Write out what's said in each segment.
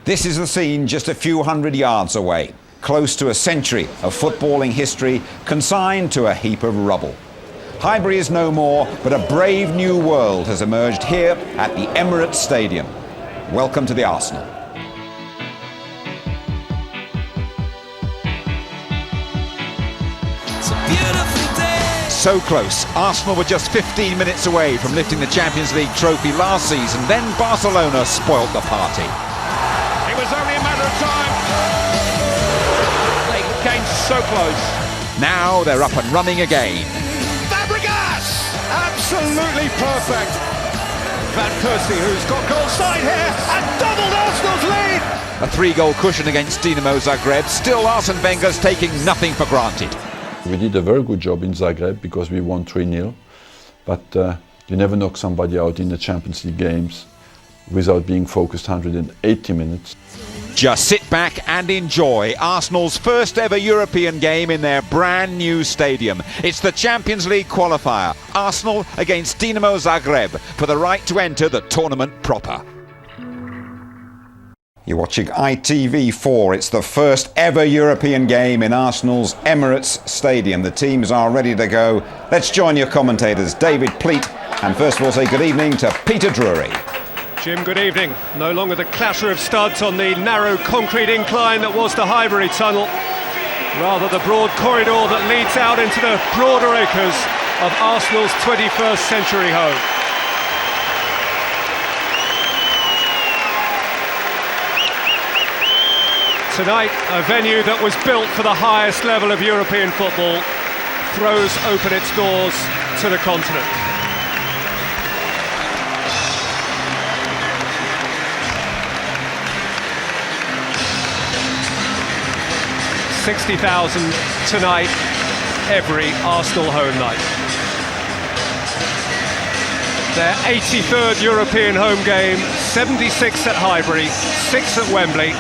This is the scene just a few hundred yards away, close to a century of footballing history consigned to a heap of rubble. Highbury is no more, but a brave new world has emerged here at the Emirates Stadium. Welcome to the Arsenal. It's a beautiful day. So close. Arsenal were just 15 minutes away from lifting the Champions League trophy last season. Then Barcelona spoilt the party. It was only a matter of time. They came so close. Now they're up and running again. Absolutely perfect. Van Persie, who's got goal side here, and doubled Arsenal's lead. A 3-goal cushion against Dinamo Zagreb. Still, Arsene Wenger's taking nothing for granted. We did a very good job in Zagreb because we won 3-0. But you never knock somebody out in the Champions League games without being focused 180 minutes. Just sit back and enjoy Arsenal's first ever European game in their brand new stadium. It's the Champions League qualifier, Arsenal against Dinamo Zagreb, for the right to enter the tournament proper. You're watching ITV4. It's the first ever European game in Arsenal's Emirates Stadium. The teams are ready to go. Let's join your commentators, David Pleat, and first of all say good evening to Peter Drury. Jim, good evening. No longer the clatter of studs on the narrow concrete incline that was the Highbury tunnel. Rather the broad corridor that leads out into the broader acres of Arsenal's 21st century home. Tonight, a venue that was built for the highest level of European football throws open its doors to the continent. $60,000 tonight, every Arsenal home night. Their 83rd European home game, 76 at Highbury, 6 at Wembley,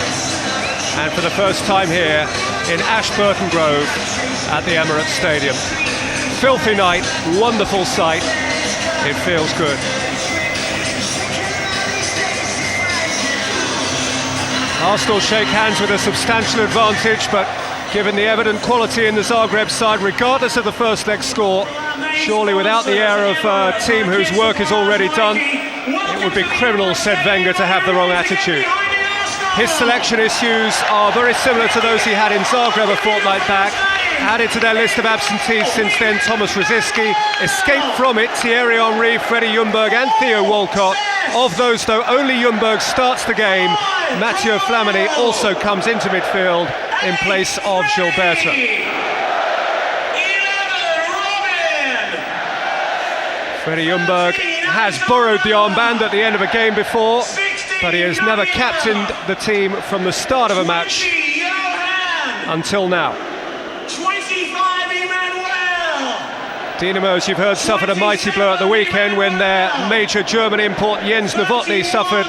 and for the first time here in Ashburton Grove at the Emirates Stadium. Filthy night, wonderful sight, it feels good. Arsenal shake hands with a substantial advantage, but given the evident quality in the Zagreb side, regardless of the first leg score, surely without the air of a team whose work is already done, it would be criminal, said Wenger, to have the wrong attitude. His selection issues are very similar to those he had in Zagreb a fortnight back. Added to their list of absentees since then, Thomas Rosicky. Escaped from it, Thierry Henry, Freddie Ljungberg and Theo Walcott. Of those, though, only Ljungberg starts the game. Mathieu Flamini also comes into midfield in place of Gilberto. Freddie Ljungberg has borrowed the armband at the end of a game before, but he has never captained the team from the start of a match until now. Dinamo, as you've heard, suffered a mighty blow at the weekend when their major German import Jens Novotny suffered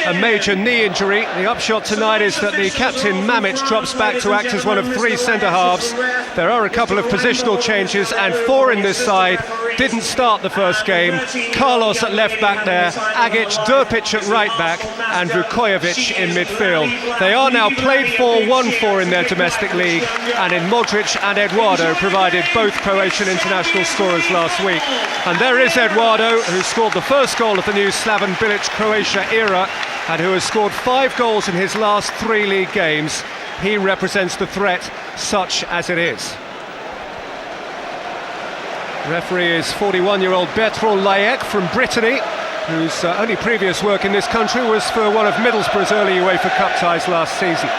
a major knee injury. The upshot tonight is that the captain Mamic drops back to act as one of 3 centre-halves. There are a couple of positional changes, and 4 in this side didn't start the first game. Carlos at left back there, Agic, Durpic at right back, and Vukojevic in midfield. They are now played 4-1-4 in their domestic league, and in Modric and Eduardo provided both Croatian international scorers last week. And there is Eduardo, who scored the first goal of the new Slaven Bilic Croatia era, and who has scored 5 goals in his last 3 league games. He represents the threat, such as it is. Referee is 41-year-old Bertrand Layek from Brittany, whose only previous work in this country was for one of Middlesbrough's early UEFA Cup ties last season.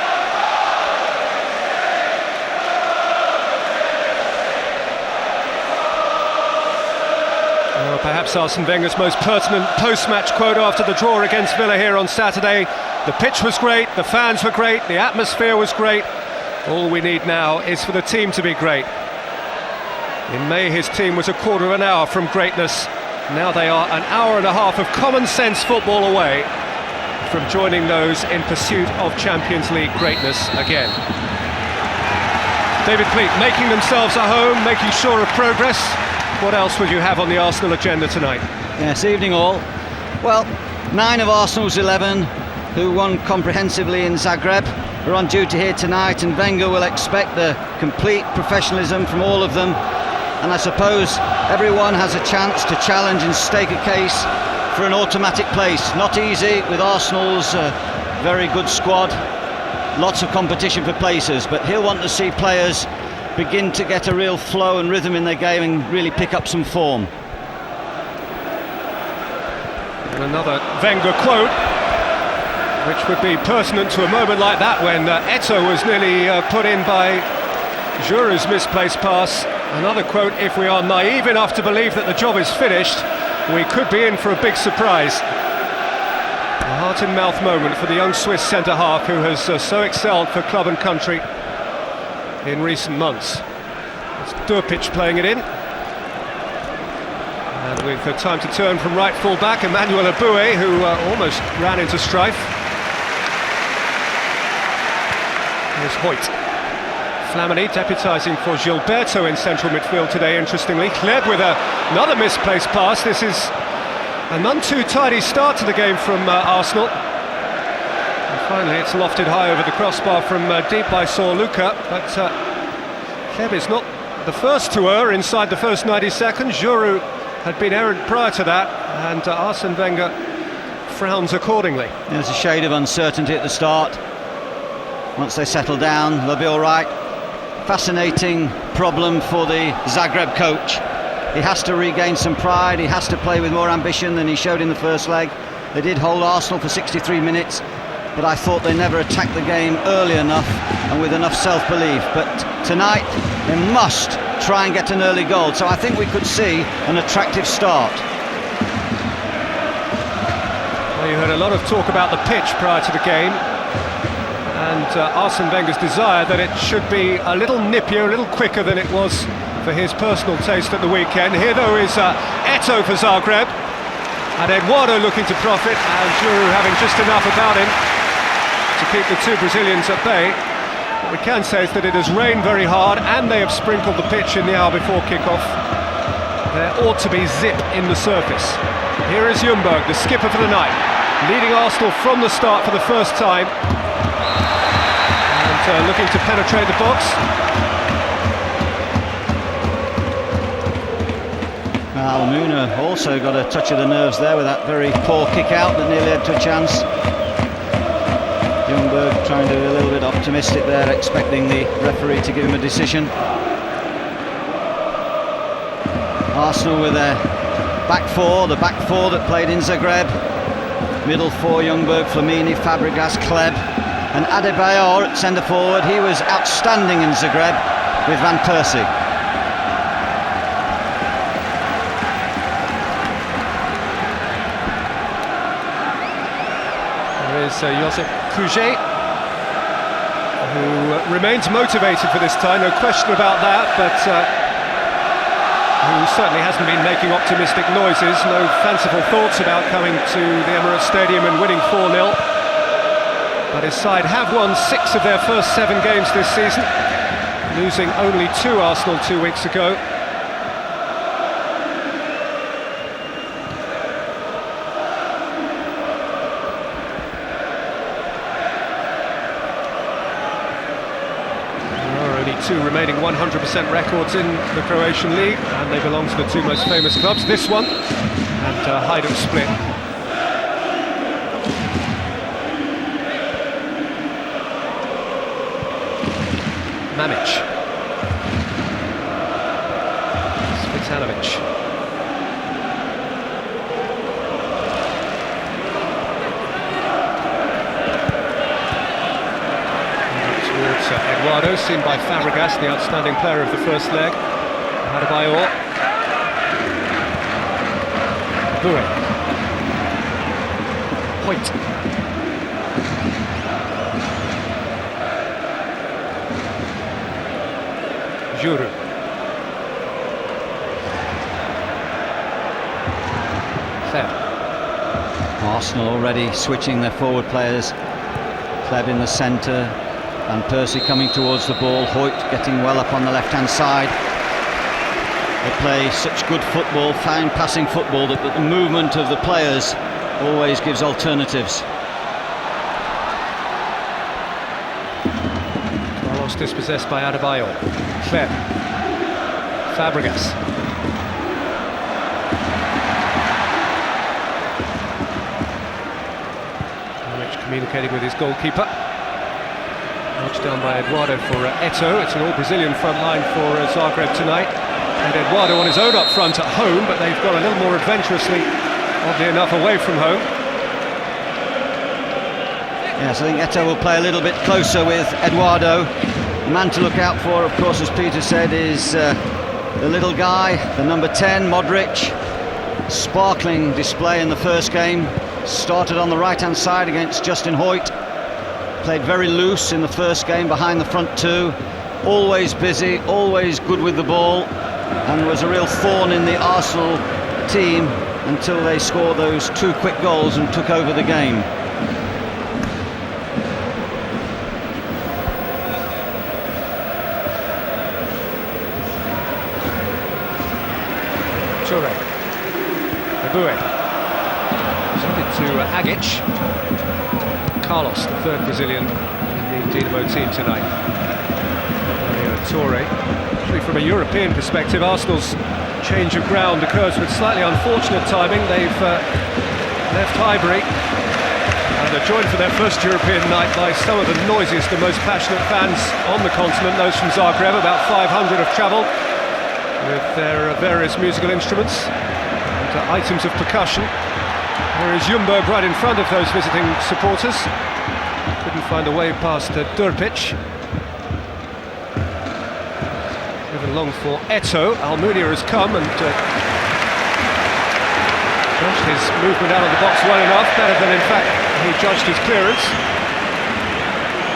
Perhaps Arsene Wenger's most pertinent post-match quote after the draw against Villa here on Saturday. The pitch was great, the fans were great, the atmosphere was great. All we need now is for the team to be great. In May, his team was a quarter of an hour from greatness. Now they are an hour and a half of common sense football away from joining those in pursuit of Champions League greatness again. David Pleat making themselves at home, making sure of progress. What else would you have on the Arsenal agenda tonight? Yes, evening all. Well, 9 of Arsenal's 11 who won comprehensively in Zagreb, are on duty here tonight, and Wenger will expect the complete professionalism from all of them. And I suppose everyone has a chance to challenge and stake a case for an automatic place. Not easy with Arsenal's very good squad, lots of competition for places, but he'll want to see players begin to get a real flow and rhythm in their game and really pick up some form. And another Wenger quote, which would be pertinent to a moment like that when Eto'o was nearly put in by Giroux's misplaced pass. Another quote: "If we are naive enough to believe that the job is finished, we could be in for a big surprise." A heart-in-mouth moment for the young Swiss centre-half who has so excelled for club and country in recent months. It's Durpic playing it in. And with time to turn from right full-back, Emmanuel Aboué, who almost ran into strife. Here's Hoyt. Flamini deputising for Gilberto in central midfield today, interestingly. Kleb with another misplaced pass. This is a none too tidy start to the game from Arsenal. And finally it's lofted high over the crossbar from deep by Luca, but Kleb is not the first to err inside the first 90 seconds. Giroux had been errant prior to that, and Arsene Wenger frowns accordingly. There's a shade of uncertainty at the start. Once they settle down, they'll be all right. Fascinating problem for the Zagreb coach. He has to regain some pride, he has to play with more ambition than he showed in the first leg. They did hold Arsenal for 63 minutes, but I thought they never attacked the game early enough and with enough self-belief. But tonight, they must try and get an early goal, so I think we could see an attractive start. Well, you heard a lot of talk about the pitch prior to the game, and Arsene Wenger's desire that it should be a little nippier, a little quicker than it was for his personal taste at the weekend. Here though is Eto'o for Zagreb, and Eduardo looking to profit, and Giroux having just enough about him to keep the two Brazilians at bay. What we can say is that it has rained very hard, and they have sprinkled the pitch in the hour before kick-off. There ought to be zip in the surface. Here is Ljungberg, the skipper for the night, leading Arsenal from the start for the first time. Looking to penetrate the box. Almuna also got a touch of the nerves there with that very poor kick out that nearly led to a chance. Ljungberg trying to be a little bit optimistic there, expecting the referee to give him a decision. Arsenal with their back four, the back four that played in Zagreb. Middle four: Ljungberg, Flamini, Fabregas, Kleb, and Adebayor at centre forward. He was outstanding in Zagreb with Van Persie. There is Josep Puget, who remains motivated for this time, no question about that, but who certainly hasn't been making optimistic noises, no fanciful thoughts about coming to the Emirates Stadium and winning 4-0. But his side have won 6 of their first 7 games this season, losing only to Arsenal 2 weeks ago. There are only 2 remaining 100% records in the Croatian league, and they belong to the 2 most famous clubs, this one and Hajduk Split. Mamic. Svitanovic. Towards Eduardo, seen by Fabregas, the outstanding player of the first leg. Adebayor. Bure. Hoyt. Giroux. Kleb. Arsenal already switching their forward players. Kleb in the centre, Van Persie coming towards the ball, Hoyt getting well up on the left-hand side. They play such good football, fine passing football, that the movement of the players always gives alternatives. Carlos dispossessed by Adebayor. Clem. Fabregas. Rich communicating with his goalkeeper. Nudged down by Eduardo for Eto'o. It's an all-Brazilian front line for Zagreb tonight. And Eduardo on his own up front at home, but they've got a little more adventurously, oddly enough, away from home. Yes, I think Eto'o will play a little bit closer with Eduardo. The man to look out for, of course, as Peter said, is the little guy, the number 10, Modric. Sparkling display in the first game. Started on the right-hand side against Justin Hoyt. Played very loose in the first game behind the front two. Always busy, always good with the ball, and was a real thorn in the Arsenal team until they scored those 2 quick goals and took over the game. Toure. Eboué. Sent it to Agic. Carlos, the third Brazilian in the Dinamo team tonight. Toure. Actually, from a European perspective, Arsenal's change of ground occurs with slightly unfortunate timing. They've left Highbury and are joined for their first European night by some of the noisiest and most passionate fans on the continent. Those from Zagreb, about 500 have travelled with their various musical instruments and items of percussion. There is Ljungberg right in front of those visiting supporters. Couldn't find a way past Durpic. Driven long for Eto'o. Almunia has come and judged his movement out of the box well enough, better than in fact he judged his clearance.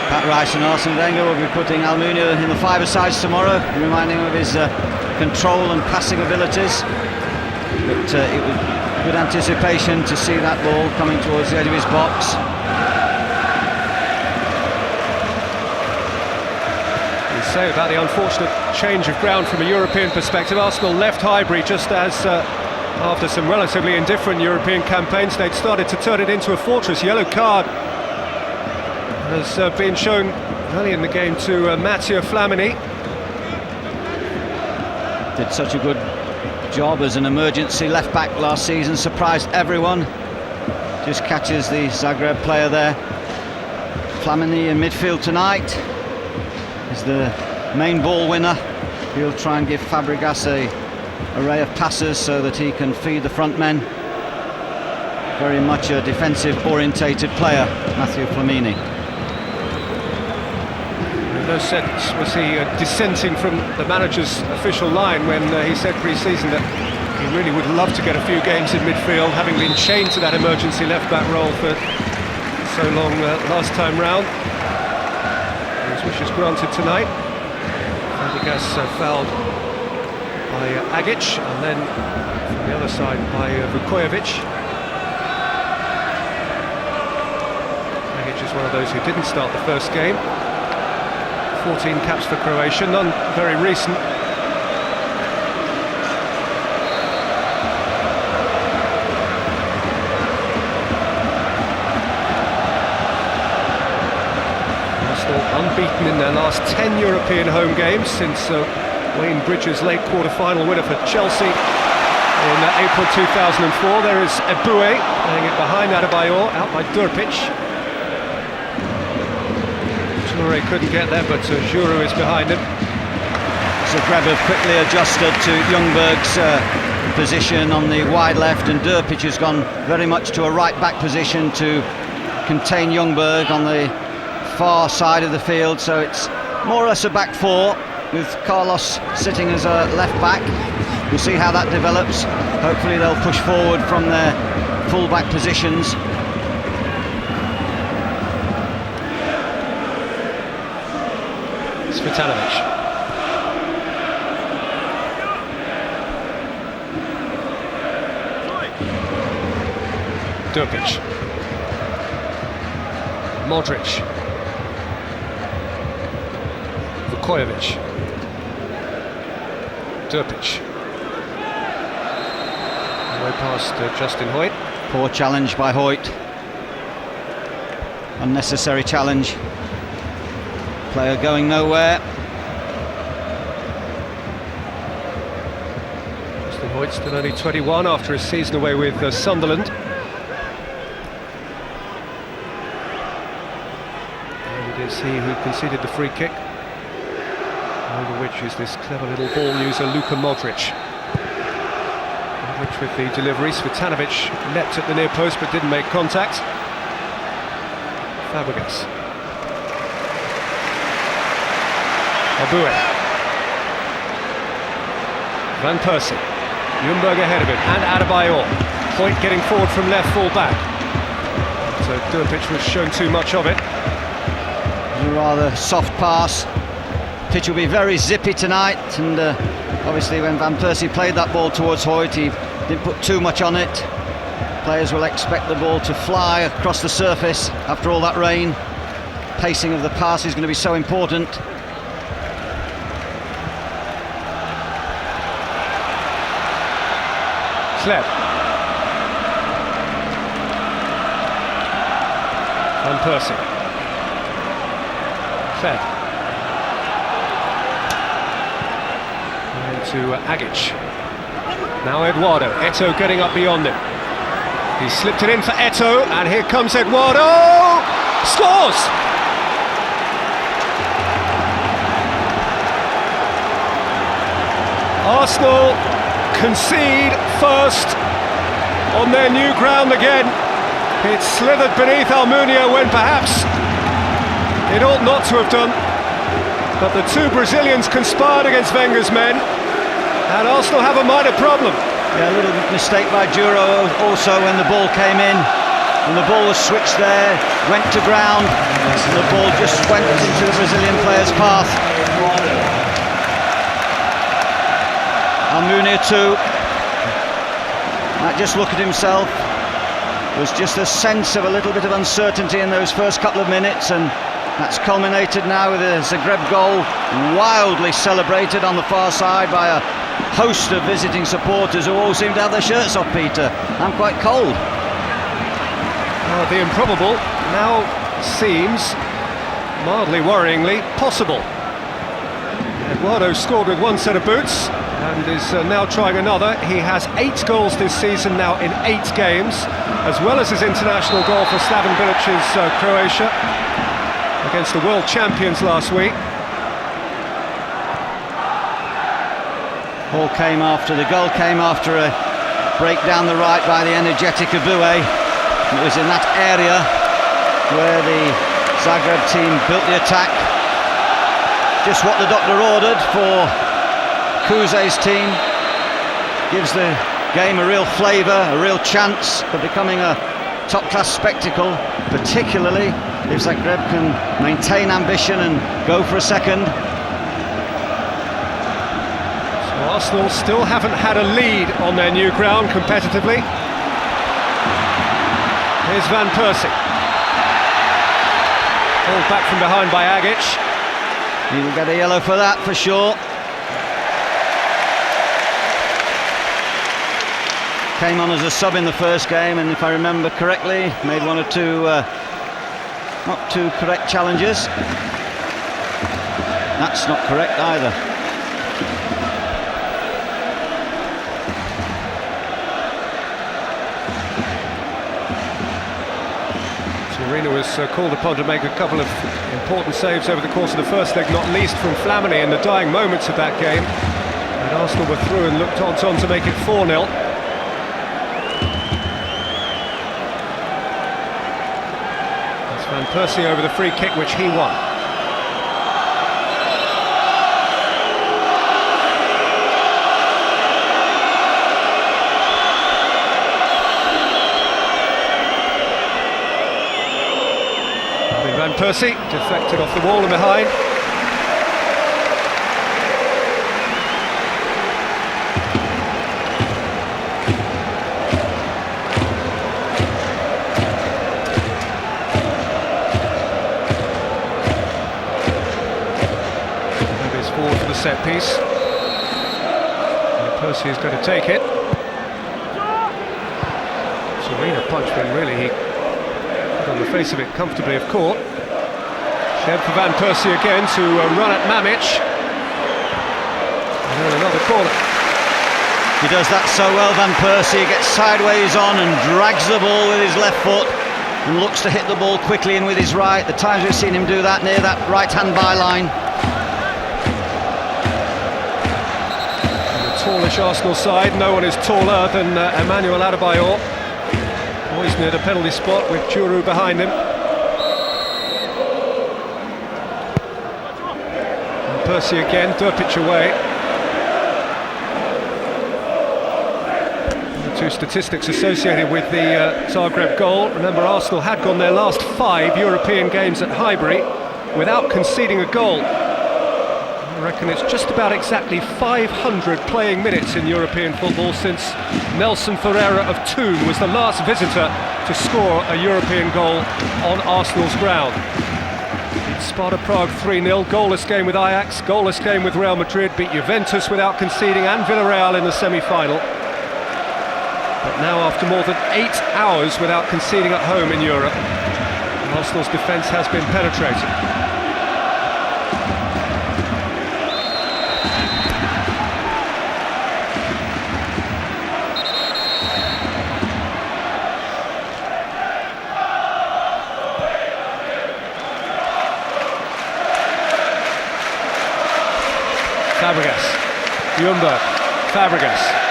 Pat Rice and Arsene Wenger will be putting Almunia in the five-a-sides tomorrow, reminding him of his control and passing abilities. But it was good anticipation to see that ball coming towards the edge of his box. You say about the unfortunate change of ground from a European perspective. Arsenal left Highbury just as after some relatively indifferent European campaigns they'd started to turn it into a fortress. Yellow card has been shown early in the game to Mathieu Flamini. Did such a good job as an emergency left back last season, surprised everyone. Just catches the Zagreb player there. Flamini in midfield tonight is the main ball winner. He'll try and give Fabregas an array of passes so that he can feed the front men. Very much a defensive orientated player, Mathieu Flamini. In no sense was he dissenting from the manager's official line when he said pre-season that he really would love to get a few games in midfield, having been chained to that emergency left-back role for so long last time round. His wish is granted tonight. Fabregas fouled by Agic, and then from the other side by Vukojevic. Agic is one of those who didn't start the first game. 14 caps for Croatia, none very recent. Arsenal unbeaten in their last 10 European home games since Wayne Bridges' late quarter-final winner for Chelsea in April 2004. There is Eboué playing it behind Adebayor, out by Durpic. Toure couldn't get there, but Giroud is behind him. Zagreb have quickly adjusted to Ljungberg's position on the wide left, and Durpic has gone very much to a right-back position to contain Ljungberg on the far side of the field. So it's more or less a back four, with Carlos sitting as a left-back. We'll see how that develops. Hopefully they'll push forward from their full-back positions. Svitanovic. Durpic. Modric. Vukojevic. Durpic. Way past Justin Hoyt. Poor challenge by Hoyt. Unnecessary challenge. Player going nowhere. Hoyt still only 21 after his season away with Sunderland. And it is he who conceded the free kick, over which is this clever little ball user Luka Modric. Modric with the delivery. Svitanovic leapt at the near post but didn't make contact. Fabregas. Abue. Van Persie. Ljungberg ahead of him, and Adebayor. Point getting forward from left full back. So Durpic was shown too much of it. A rather soft pass. Pitch will be very zippy tonight, and obviously when Van Persie played that ball towards Hoyt, he didn't put too much on it. Players will expect the ball to fly across the surface after all that rain. Pacing of the pass is going to be so important. Sled. Van Persie. Sled. And to Agic. Now Eduardo. Eto'o getting up beyond him. He slipped it in for Eto'o, and here comes Eduardo. Scores! Arsenal concede first on their new ground again. It slithered beneath Almunia when perhaps it ought not to have done. But the two Brazilians conspired against Wenger's men, and Arsenal have a minor problem. Yeah, a little mistake by Duro also when the ball came in. And the ball was switched there, went to ground, and the ball just went into the Brazilian player's path. Almunia too, might just look at himself. There's just a sense of a little bit of uncertainty in those first couple of minutes, and that's culminated now with a Zagreb goal, wildly celebrated on the far side by a host of visiting supporters who all seem to have their shirts off, Peter. I'm quite cold. The improbable now seems, mildly worryingly, possible. Eduardo scored with one set of boots and is now trying another. He has 8 goals this season now in 8 games, as well as his international goal for Slaven Bilic's Croatia against the world champions last week. The goal came after a break down the right by the energetic Abue. It was in that area where the Zagreb team built the attack. Just what the doctor ordered for Kuze's team. Gives the game a real flavour, a real chance for becoming a top-class spectacle, particularly if Zagreb can maintain ambition and go for a second. So Arsenal still haven't had a lead on their new ground competitively. Here's Van Persie. Pulled back from behind by Agic. He will get a yellow for that for sure. Came on as a sub in the first game, and if I remember correctly, made 1 or 2 not too correct challenges. That's not correct either. Torino was called upon to make a couple of important saves over the course of the first leg, not least from Flamini in the dying moments of that game. And Arsenal were through and looked on to make it 4-0. That's Van Persie over the free kick, which he won. Van Persie deflected off the wall and behind. Maybe it's forward for the set piece. And Persie is going to take it. Serena punch when really he, on the face of it, comfortably of court. Then for Van Persie again to run at Mamic. And then another corner. He does that so well, Van Persie. He gets sideways on and drags the ball with his left foot and looks to hit the ball quickly in with his right. The times we've seen him do that near that right-hand byline. The tallish Arsenal side, no one is taller than Emmanuel Adebayor. Always near the penalty spot with Juru behind him. And Persie again, Durpic away. Two statistics associated with the Zagreb goal. Remember, Arsenal had gone their last 5 European games at Highbury without conceding a goal. I reckon it's just about exactly 500 playing minutes in European football since Nelson Ferreira of Thun was the last visitor to score a European goal on Arsenal's ground. Sparta Prague 3-0, goalless game with Ajax, goalless game with Real Madrid, beat Juventus without conceding and Villarreal in the semi-final. But now, after more than 8 hours without conceding at home in Europe, Arsenal's defence has been penetrating. Fabregas, Ljungberg, Fabregas.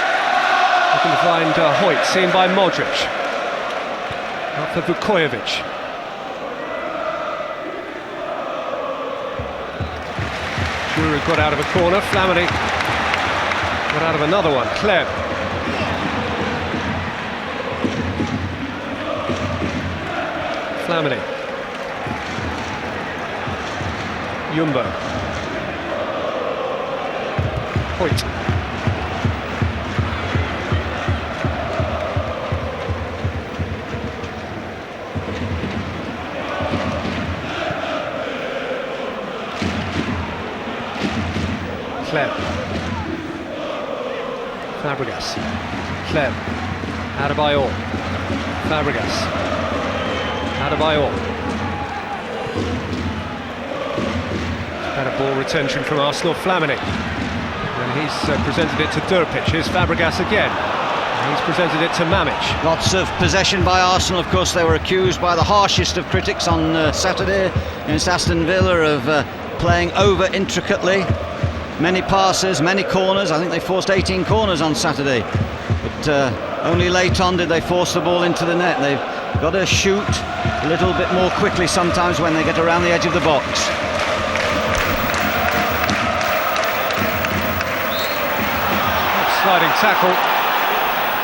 Looking to find Hoyt, seen by Modric. Out for Vukojevic. Juru got out of a corner, Flamini got out of another one, Kleb. Flamini. Ljungberg. Hoyt. Kleb. Fabregas. Kleb. Adebayor. Fabregas. Adebayor. Better ball retention from Arsenal. Flamini. And he's presented it to Durpic. Here's Fabregas again. And he's presented it to Mamic. Lots of possession by Arsenal. Of course, they were accused by the harshest of critics on Saturday against Aston Villa of playing over intricately. Many passes, many corners. I think they forced 18 corners on Saturday. But only late on did they force the ball into the net. They've got to shoot a little bit more quickly sometimes when they get around the edge of the box. Sliding tackle.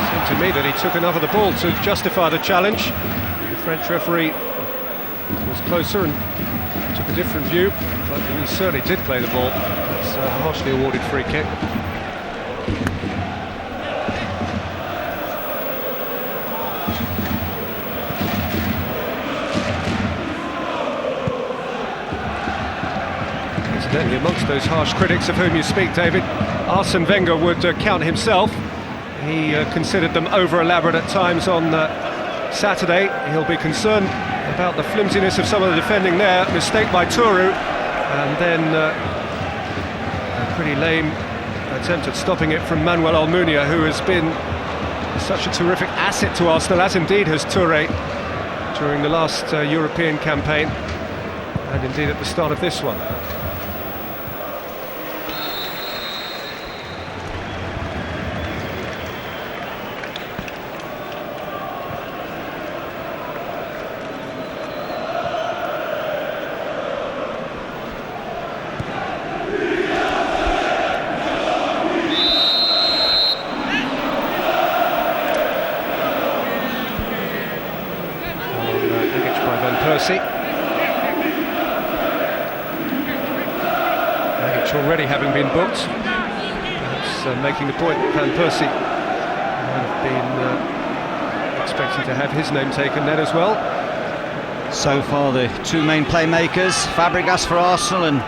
Seemed to me that he took enough of the ball to justify the challenge. The French referee was closer and took a different view, but he certainly did play the ball. It's a harshly awarded free kick. Incidentally, amongst those harsh critics of whom you speak, David, Arsene Wenger would count himself. He considered them over-elaborate at times on Saturday. He'll be concerned about the flimsiness of some of the defending there. Mistake by Tourou, and then a pretty lame attempt at stopping it from Manuel Almunia, who has been such a terrific asset to Arsenal, as indeed has Touré during the last European campaign, and indeed at the start of this one. Mamic already having been booked, perhaps making the point that Van Persie might have been expecting to have his name taken then as well. So far the two main playmakers, Fabregas for Arsenal and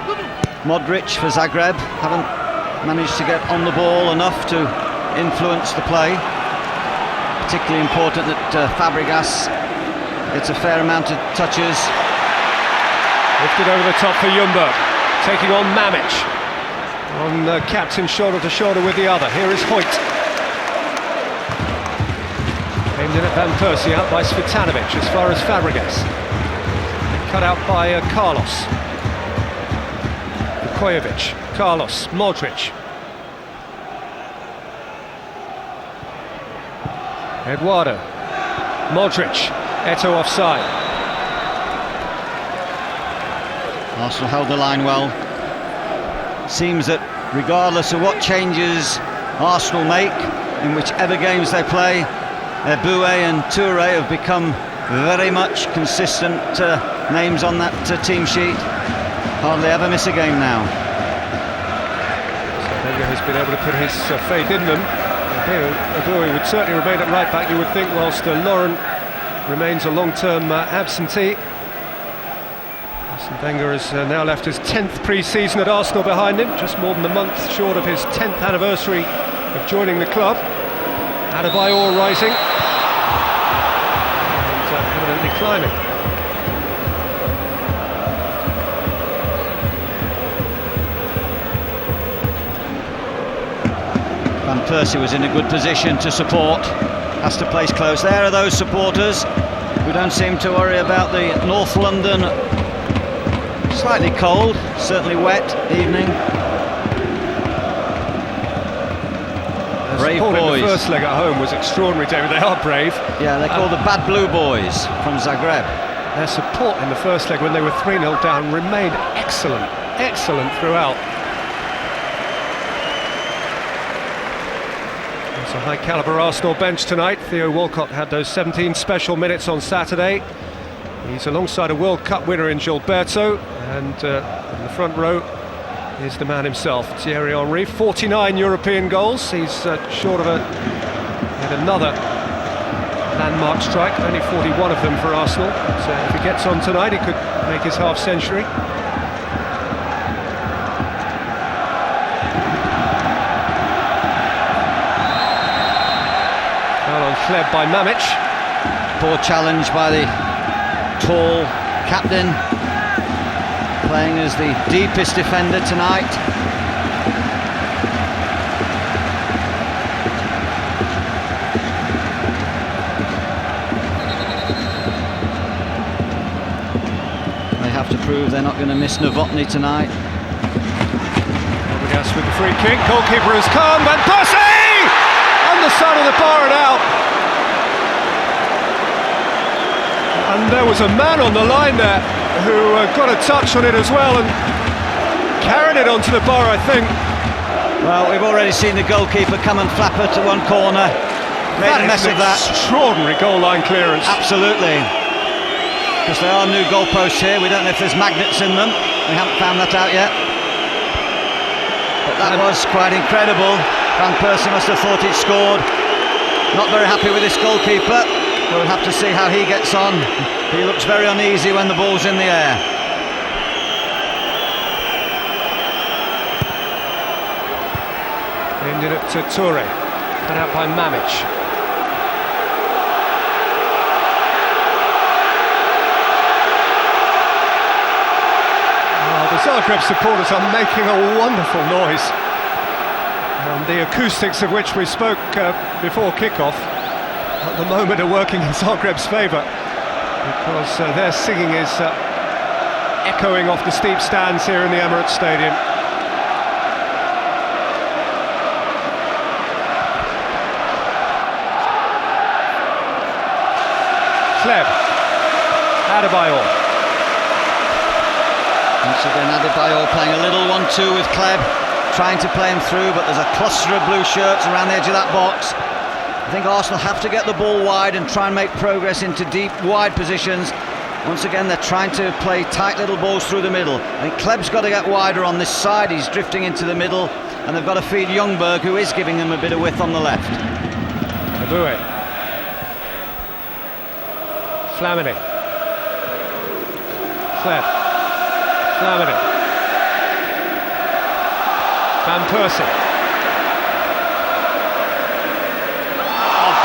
Modric for Zagreb, haven't managed to get on the ball enough to influence the play. Particularly important that Fabregas gets a fair amount of touches. Lifted over the top for Ljungberg, taking on Mamic. On captain shoulder to shoulder with the other. Here is Hoyt. Aimed in at Van Persie, out by Svitanovic as far as Fabregas. Cut out by Carlos. Vukojevic, Carlos, Modric. Eduardo, Modric, Eto'o offside. Arsenal held the line well. Seems that regardless of what changes Arsenal make, in whichever games they play, Boué and Touré have become very much consistent names on that team sheet. Hardly ever miss a game now. So Wenger has been able to put his faith in them. Boué would certainly remain at right back, you would think, whilst Lauren remains a long-term absentee. Wenger has now left his 10th pre-season at Arsenal behind him, just more than a month short of his 10th anniversary of joining the club. Adebayor rising and evidently climbing. Van Persie was in a good position to support. Has to place close. There are those supporters who don't seem to worry about the North London slightly cold, certainly wet evening. Brave boys. The first leg at home was extraordinary, David. They are brave. Yeah, they're called the Bad Blue Boys from Zagreb. Their support in the first leg when they were 3-0 down remained excellent throughout. It's a high-caliber Arsenal bench tonight. Theo Walcott had those 17 special minutes on Saturday. He's alongside a World Cup winner in Gilberto, and in the front row is the man himself, Thierry Henry. 49 European goals. He's short of yet another landmark strike, only 41 of them for Arsenal. So if he gets on tonight, he could make his half-century. Foul on Kleb by Mamic. Poor challenge by the tall captain, playing as the deepest defender tonight. They have to prove they're not going to miss Novotny tonight. Fabregas with the free kick, goalkeeper has come, Van Persie! Underside of the bar and out. And there was a man on the line there who got a touch on it as well and carried it onto the bar, I think. Well, we've already seen the goalkeeper come and flap her to one corner. Made a mess of that. Extraordinary goal line clearance. Absolutely. Because there are new goalposts here. We don't know if there's magnets in them. We haven't found that out yet. But that was quite incredible. Van Persie must have thought he'd scored. Not very happy with this goalkeeper. We'll have to see how he gets on. He looks very uneasy when the ball's in the air. Ended up to Touré, cut out by Mamic. The Zagreb supporters are making a wonderful noise. And the acoustics of which we spoke before kick-off at the moment are working in Zagreb's favour, because their singing is echoing off the steep stands here in the Emirates Stadium. Kleb, Adebayor. Once again, Adebayor playing a little 1-2 with Kleb, trying to play him through, but there's a cluster of blue shirts around the edge of that box. I think Arsenal have to get the ball wide and try and make progress into deep, wide positions. Once again, they're trying to play tight little balls through the middle. I think Kleb's got to get wider on this side. He's drifting into the middle, and they've got to feed Ljungberg, who is giving them a bit of width on the left. Boué. Flamini. Kleb. Flamini. Van Persie.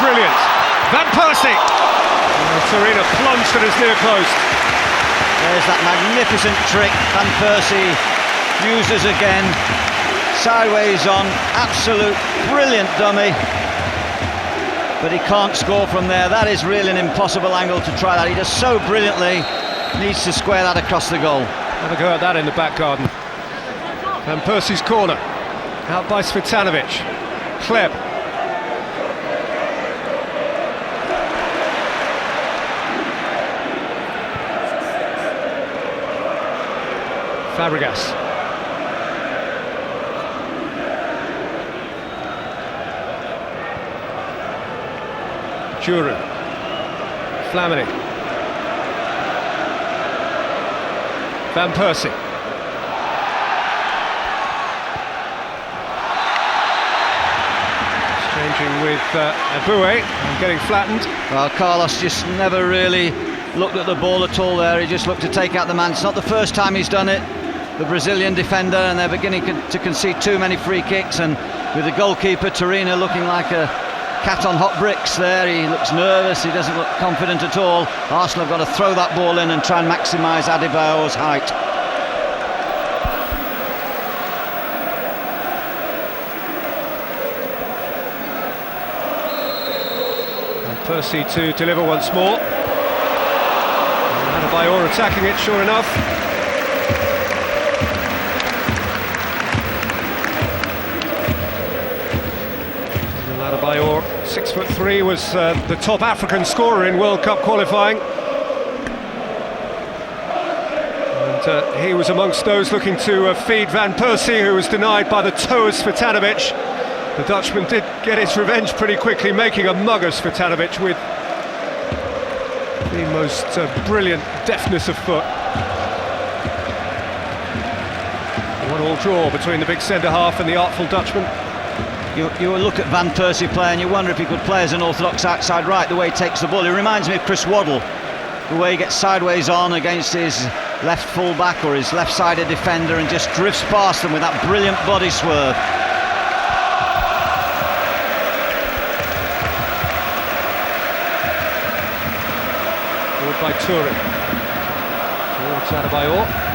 Brilliant. Van Persie! Serena plunged at his near post. There's that magnificent trick Van Persie uses again. Sideways on, absolute brilliant dummy. But he can't score from there. That is really an impossible angle to try that. He does so brilliantly. Needs to square that across the goal. Have a go at that in the back garden. Van Persie's corner. Out by Svitanovic. Kleb. Fabregas. Juru. Flamini. Van Persie. Exchanging with Eboué and getting flattened. Well, Carlos just never really looked at the ball at all there. He just looked to take out the man. It's not the first time he's done it. The Brazilian defender, and they're beginning to concede too many free kicks, and with the goalkeeper Torino looking like a cat on hot bricks there. He looks nervous, he doesn't look confident at all. Arsenal have got to throw that ball in and try and maximise Adebayor's height. And Persie to deliver once more. Adebayor attacking it, sure enough. Adebayor, 6'3", was the top African scorer in World Cup qualifying. And he was amongst those looking to feed Van Persie, who was denied by the toe of Svitanovic. The Dutchman did get his revenge pretty quickly, making a mug of Svitanovic with the most brilliant deftness of foot. 1-1 draw between the big centre-half and the artful Dutchman. You look at Van Persie play and you wonder if he could play as an orthodox outside right, the way he takes the ball. He reminds me of Chris Waddle, the way he gets sideways on against his left full-back or his left-sided defender and just drifts past them with that brilliant body swerve. Forward by Toure. Towards Adebayor.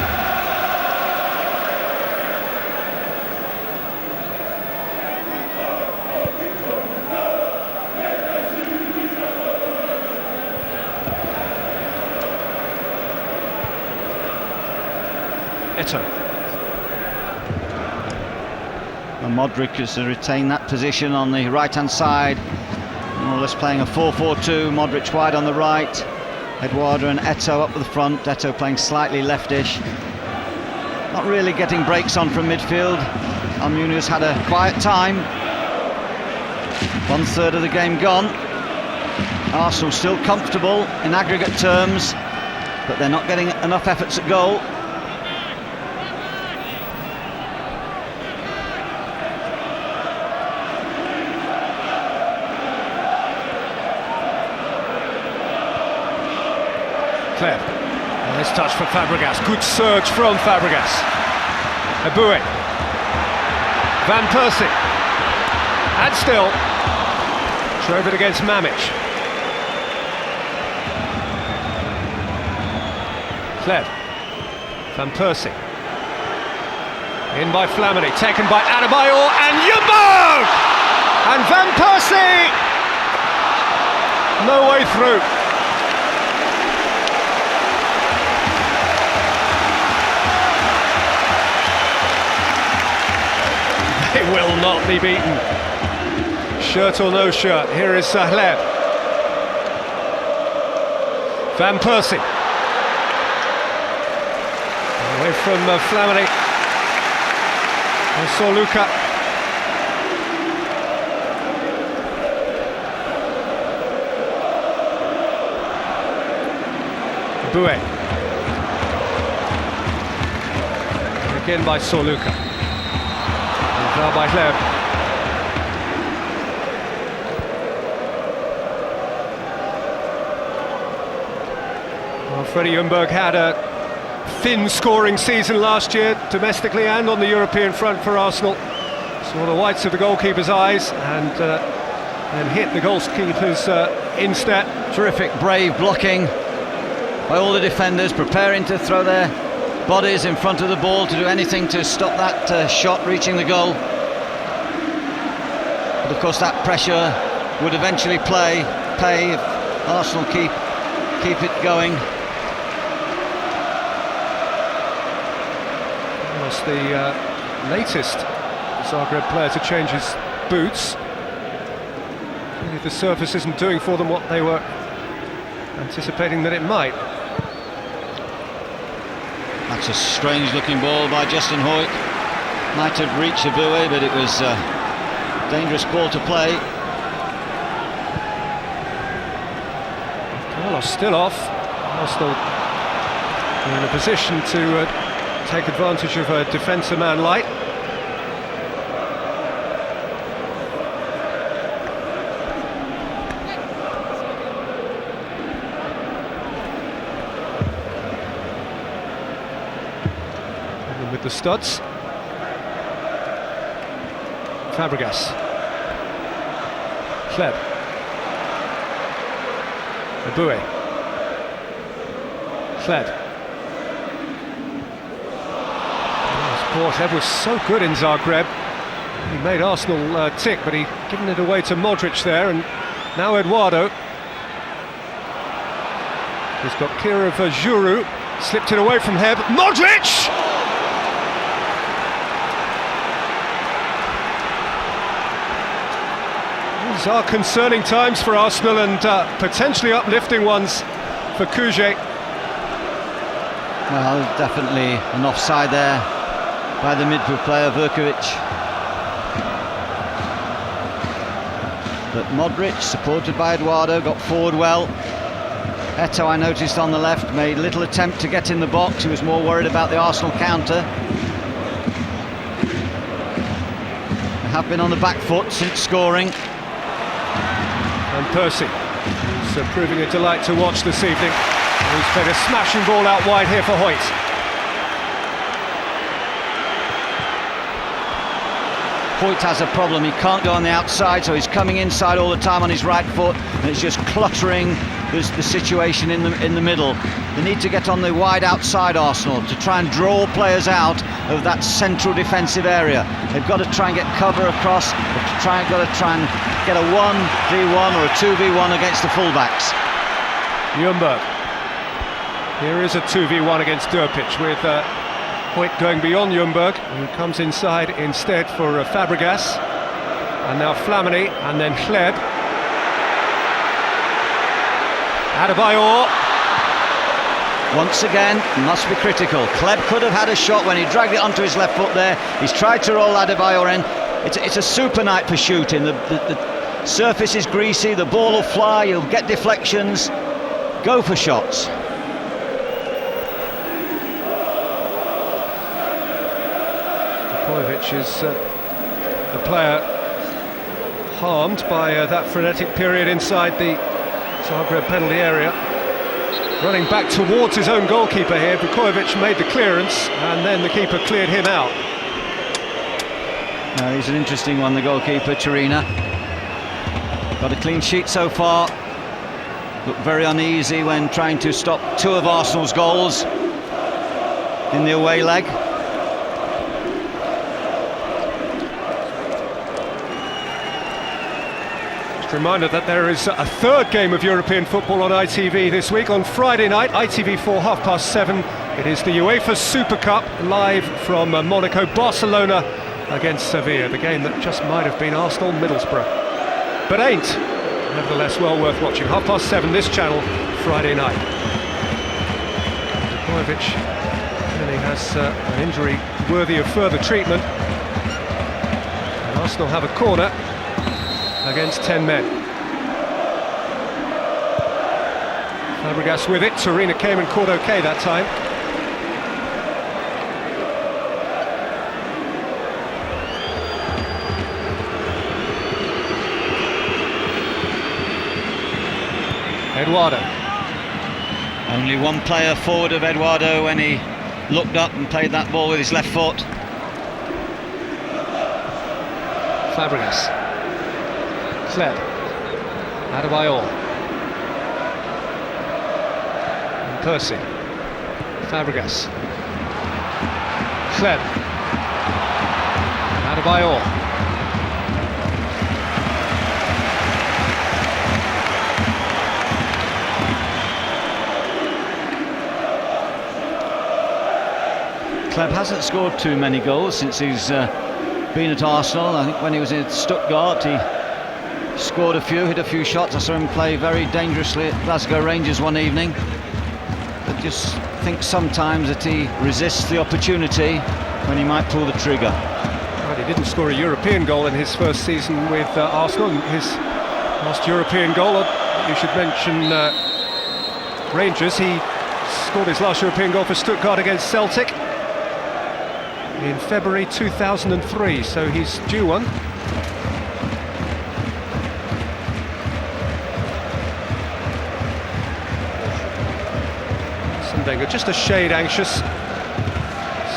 And Modric has retained that position on the right-hand side, more or less playing a 4-4-2. Modric wide on the right, Eduardo and Eto'o up the front. Eto'o playing slightly leftish, not really getting breaks on from midfield. Almunia's had a quiet time. 1/3 of the game gone. Arsenal still comfortable in aggregate terms, but they're not getting enough efforts at goal. Kleb. Nice touch for Fabregas. Good surge from Fabregas. Eboué. Van Persie. And still. Drove it against Mamic. Kleb. Van Persie. In by Flamini. Taken by Adebayor and Ljungberg! And Van Persie! No way through. They will not be beaten. Shirt or no shirt, here is Kleb. Van Persie. Away from Flamini. And Sorluka. Eboué. Again by Sorluka. Now by Kleb. Well, Freddie Ljungberg had a thin scoring season last year, domestically and on the European front for Arsenal. Saw the whites of the goalkeeper's eyes and hit the goalkeeper's instep. Terrific, brave blocking. by all the defenders, preparing to throw their bodies in front of the ball to do anything to stop that shot reaching the goal. But of course that pressure would eventually pay if Arsenal keep it going. Almost the latest Zagreb player to change his boots. Maybe the surface isn't doing for them what they were anticipating that it might. That's a strange looking ball by Justin Hoyt. Might have reached Aboué, but it was a dangerous ball to play. Carlos still off. Arsenal in a position to take advantage of a defensive man light. With the studs. Fabregas. Kleb. Aboué. Kleb. Kleb was so good in Zagreb. He made Arsenal tick, but he given it away to Modric there, and now Eduardo. He's got clear of Giroud, slipped it away from Heb. Modric! These are concerning times for Arsenal, and potentially uplifting ones for Kujet. Well, definitely an offside there by the midfield player Verkovic. But Modric, supported by Eduardo, got forward well. Eto'o, I noticed on the left, made little attempt to get in the box. He was more worried about the Arsenal counter. They have been on the back foot since scoring. And Percy, who's proving a delight to watch this evening. He's played a smashing ball out wide here for Hoyt. Hoyt has a problem, he can't go on the outside, so he's coming inside all the time on his right foot, and it's just cluttering the situation in the middle. They need to get on the wide outside, Arsenal, to try and draw players out of that central defensive area. They've got to try and get cover across, they've got to try and get a 1v1 or a 2v1 against the fullbacks. Ljungberg. Here is a 2v1 against Durpic with Hoyt going beyond Ljungberg, who comes inside instead for Fabregas. And now Flamini, and then Kleb. Adebayor. Once again, must be critical. Kleb could have had a shot when he dragged it onto his left foot there. He's tried to roll Adebayor in. It's a super night for shooting. The surface is greasy, the ball will fly, you'll get deflections. Go for shots. Vukovic is the player harmed by that frenetic period inside the Zagreb penalty area. Running back towards his own goalkeeper here, Vukovic made the clearance and then the keeper cleared him out. He's an interesting one, the goalkeeper, Tercera. Got a clean sheet so far. Looked very uneasy when trying to stop two of Arsenal's goals in the away leg. Reminder that there is a third game of European football on ITV this week. On Friday night, ITV4 7:30. It is the UEFA Super Cup live from Monaco. Barcelona against Sevilla, the game that just might have been Arsenal-Middlesbrough, but ain't. Nevertheless, well worth watching. 7:30 this channel, Friday night. Vukovic really has an injury worthy of further treatment. And Arsenal have a corner against 10 men. Fabregas with it. Tercera came and caught okay that time. Eduardo. Only one player forward of Eduardo when he looked up and played that ball with his left foot. Fabregas. Kleb. Adebayor. Percy. Fabregas. Kleb. Adebayor. Kleb hasn't scored too many goals since he's been at Arsenal. I think when he was in Stuttgart he scored a few, hit a few shots. I saw him play very dangerously at Glasgow Rangers one evening. But just think sometimes that he resists the opportunity when he might pull the trigger. Well, he didn't score a European goal in his first season with Arsenal. His last European goal, you should mention Rangers. He scored his last European goal for Stuttgart against Celtic in February 2003, so he's due one. Wenger just a shade anxious,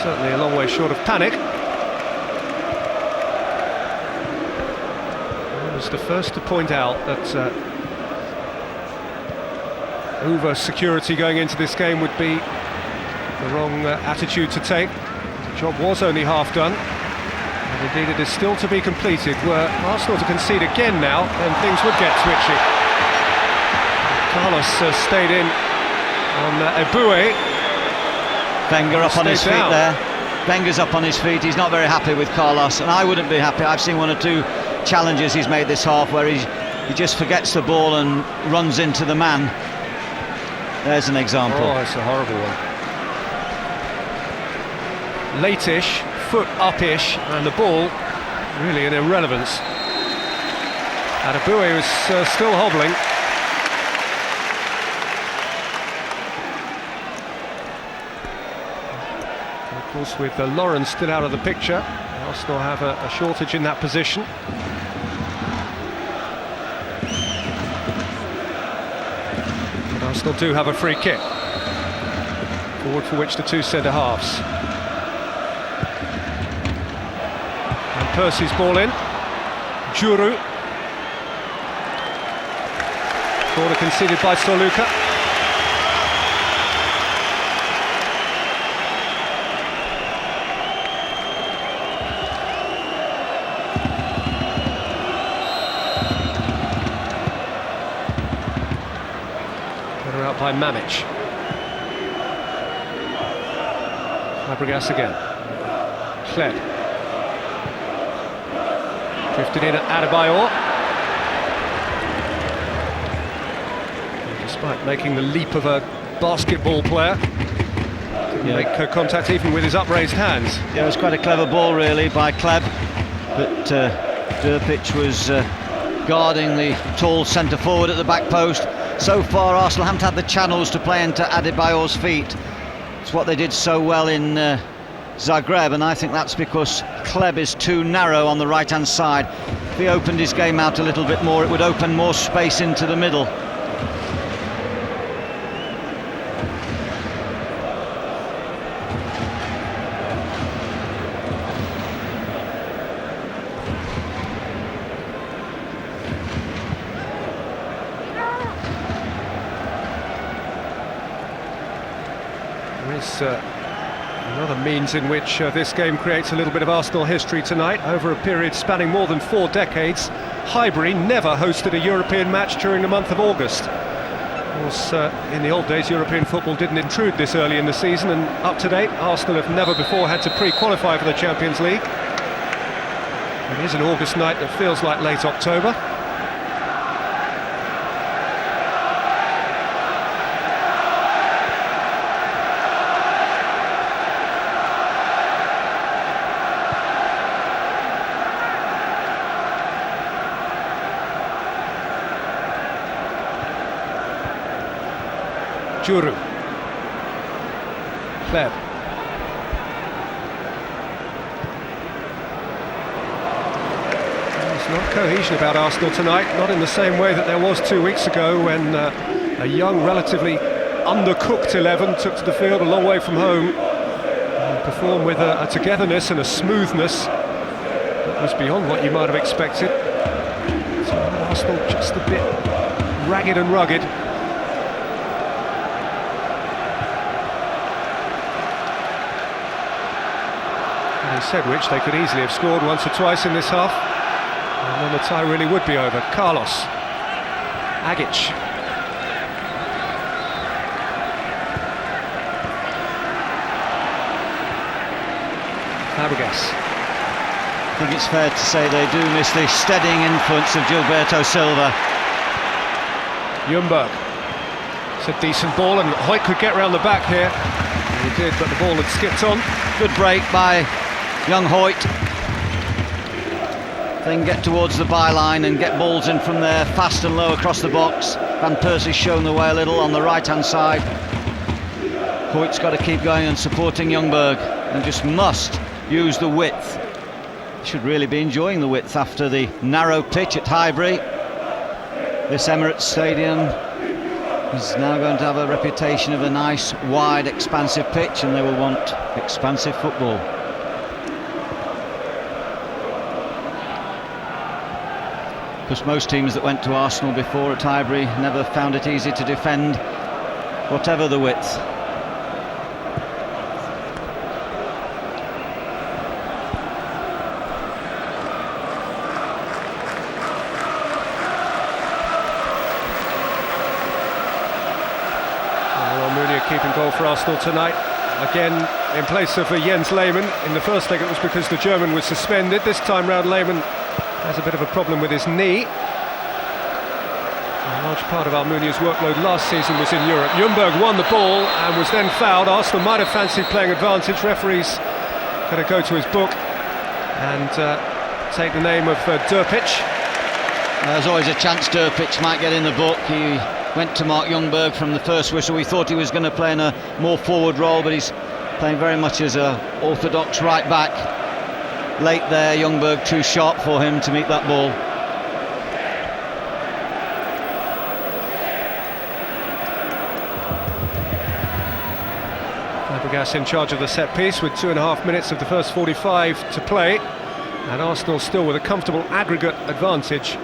certainly a long way short of panic. I was the first to point out that over security going into this game would be the wrong attitude to take. The job was only half done, and indeed it is still to be completed. Were Arsenal to concede again now, then things would get twitchy. Carlos stayed in on Eboué. Wenger up on his feet down. there. Wenger's up on his feet. He's not very happy with Carlos, and I wouldn't be happy. I've seen one or two challenges he's made this half where he just forgets the ball and runs into the man. There's an example. Oh, it's a horrible one. Late-ish, foot up-ish, and the ball really an irrelevance. Eboué was still hobbling. Of course, with Lawrence still out of the picture, Arsenal have a shortage in that position. But Arsenal do have a free kick, forward for which the two centre-halves. And Percy's ball in. Juru. Corner conceded by Soluka. By Mamic. Fabregas again. Kleb. Drifted in at Adebayor. Despite making the leap of a basketball player, didn't make contact even with his upraised hands. Yeah, it was quite a clever ball really by Kleb, but Durpic was guarding the tall centre forward at the back post. So far Arsenal haven't had the channels to play into Adebayor's feet. It's what they did so well in Zagreb, and I think that's because Kleb is too narrow on the right hand side. If he opened his game out a little bit more, it would open more space into the middle. Another means in which this game creates a little bit of Arsenal history tonight. Over a period spanning more than 4 decades, Highbury never hosted a European match during the month of August. Of course, in the old days, European football didn't intrude this early in the season, and up to date, Arsenal have never before had to pre-qualify for the Champions League. It is an August night that feels like late October. Juru. Kleb. There's not cohesion about Arsenal tonight, not in the same way that there was 2 weeks ago when a young, relatively undercooked 11 took to the field a long way from home and performed with a togetherness and a smoothness that was beyond what you might have expected. So Arsenal just a bit ragged and rugged. And he said which they could easily have scored once or twice in this half, and then the tie really would be over. Carlos, Agic. Fabregas. I think it's fair to say they do miss the steadying influence of Gilberto Silva. Ljungberg. It's a decent ball, and Hoyt could get round the back here. And he did, but the ball had skipped on. Good break by young Hoyt. Then get towards the byline and get balls in from there, fast and low across the box. Van Persie's shown the way a little on the right-hand side. Hoyt's got to keep going and supporting Ljungberg, and just must use the width. Should really be enjoying the width after the narrow pitch at Highbury. This Emirates Stadium is now going to have a reputation of a nice, wide, expansive pitch, and they will want expansive football. Because most teams that went to Arsenal before at Highbury never found it easy to defend, whatever the width. Keeping goal for Arsenal tonight, again in place of Jens Lehmann. In the first leg it was because the German was suspended. This time round Lehmann has a bit of a problem with his knee. A large part of Almunia's workload last season was in Europe. Ljungberg won the ball and was then fouled. Arsenal might have fancied playing advantage. Referees got to go to his book and take the name of Durpic. There's always a chance Durpic might get in the book. He went to Mark Ljungberg from the first whistle. We thought he was going to play in a more forward role, but he's playing very much as an orthodox right back. Late there, Ljungberg too sharp for him to meet that ball. Fabregas in charge of the set piece with 2.5 minutes of the first 45 to play, and Arsenal still with a comfortable aggregate advantage,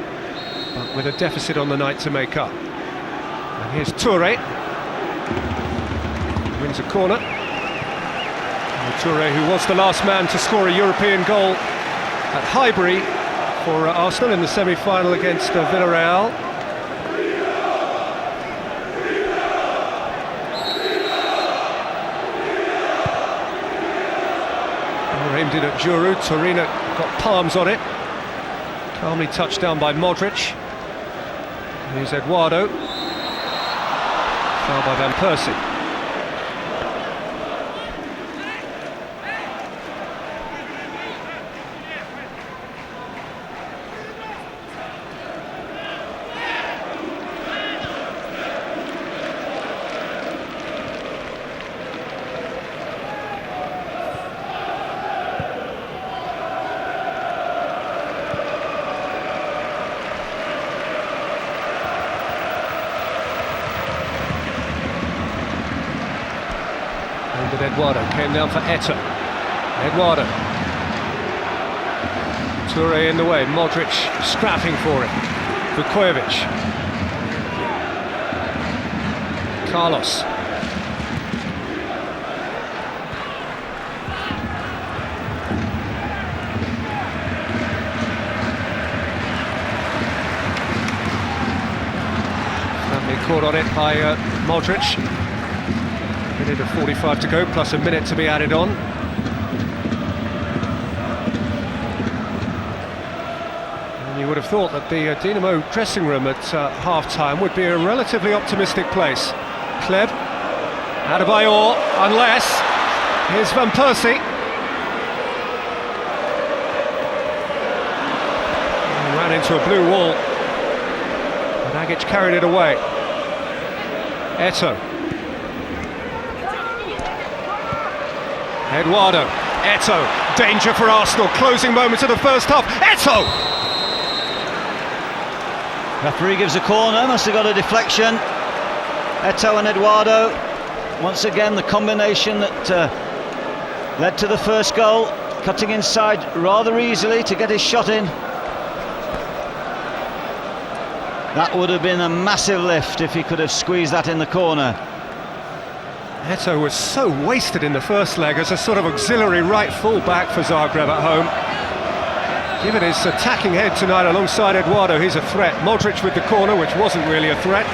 but with a deficit on the night to make up. And here's Touré, wins a corner. And Touré, who was the last man to score a European goal at Highbury for Arsenal in the semi-final against Villarreal. Aimed in at Giroud. Torino got palms on it. Calmly touched down by Modric. Here's Eduardo. Foul by Van Persie. But Eduardo came down for Eto'o. Eduardo. Touré in the way. Modric scrapping for it. Vukovic. Carlos. Family caught on it by Modric. Minute of 45 to go, plus a minute to be added on. And you would have thought that the Dinamo dressing room at half-time would be a relatively optimistic place. Kleb, Adebayor, unless... Here's Van Persie. He ran into a blue wall. And Agic carried it away. Eto'o. Eduardo, Eto'o, danger for Arsenal, closing moments of the first half, Eto'o! Referee gives a corner, must have got a deflection. Eto'o and Eduardo, once again the combination that led to the first goal, cutting inside rather easily to get his shot in. That would have been a massive lift if he could have squeezed that in the corner. Eto'o was so wasted in the first leg as a sort of auxiliary right full-back for Zagreb at home. Given his attacking head tonight alongside Eduardo, he's a threat. Modric with the corner, which wasn't really a threat.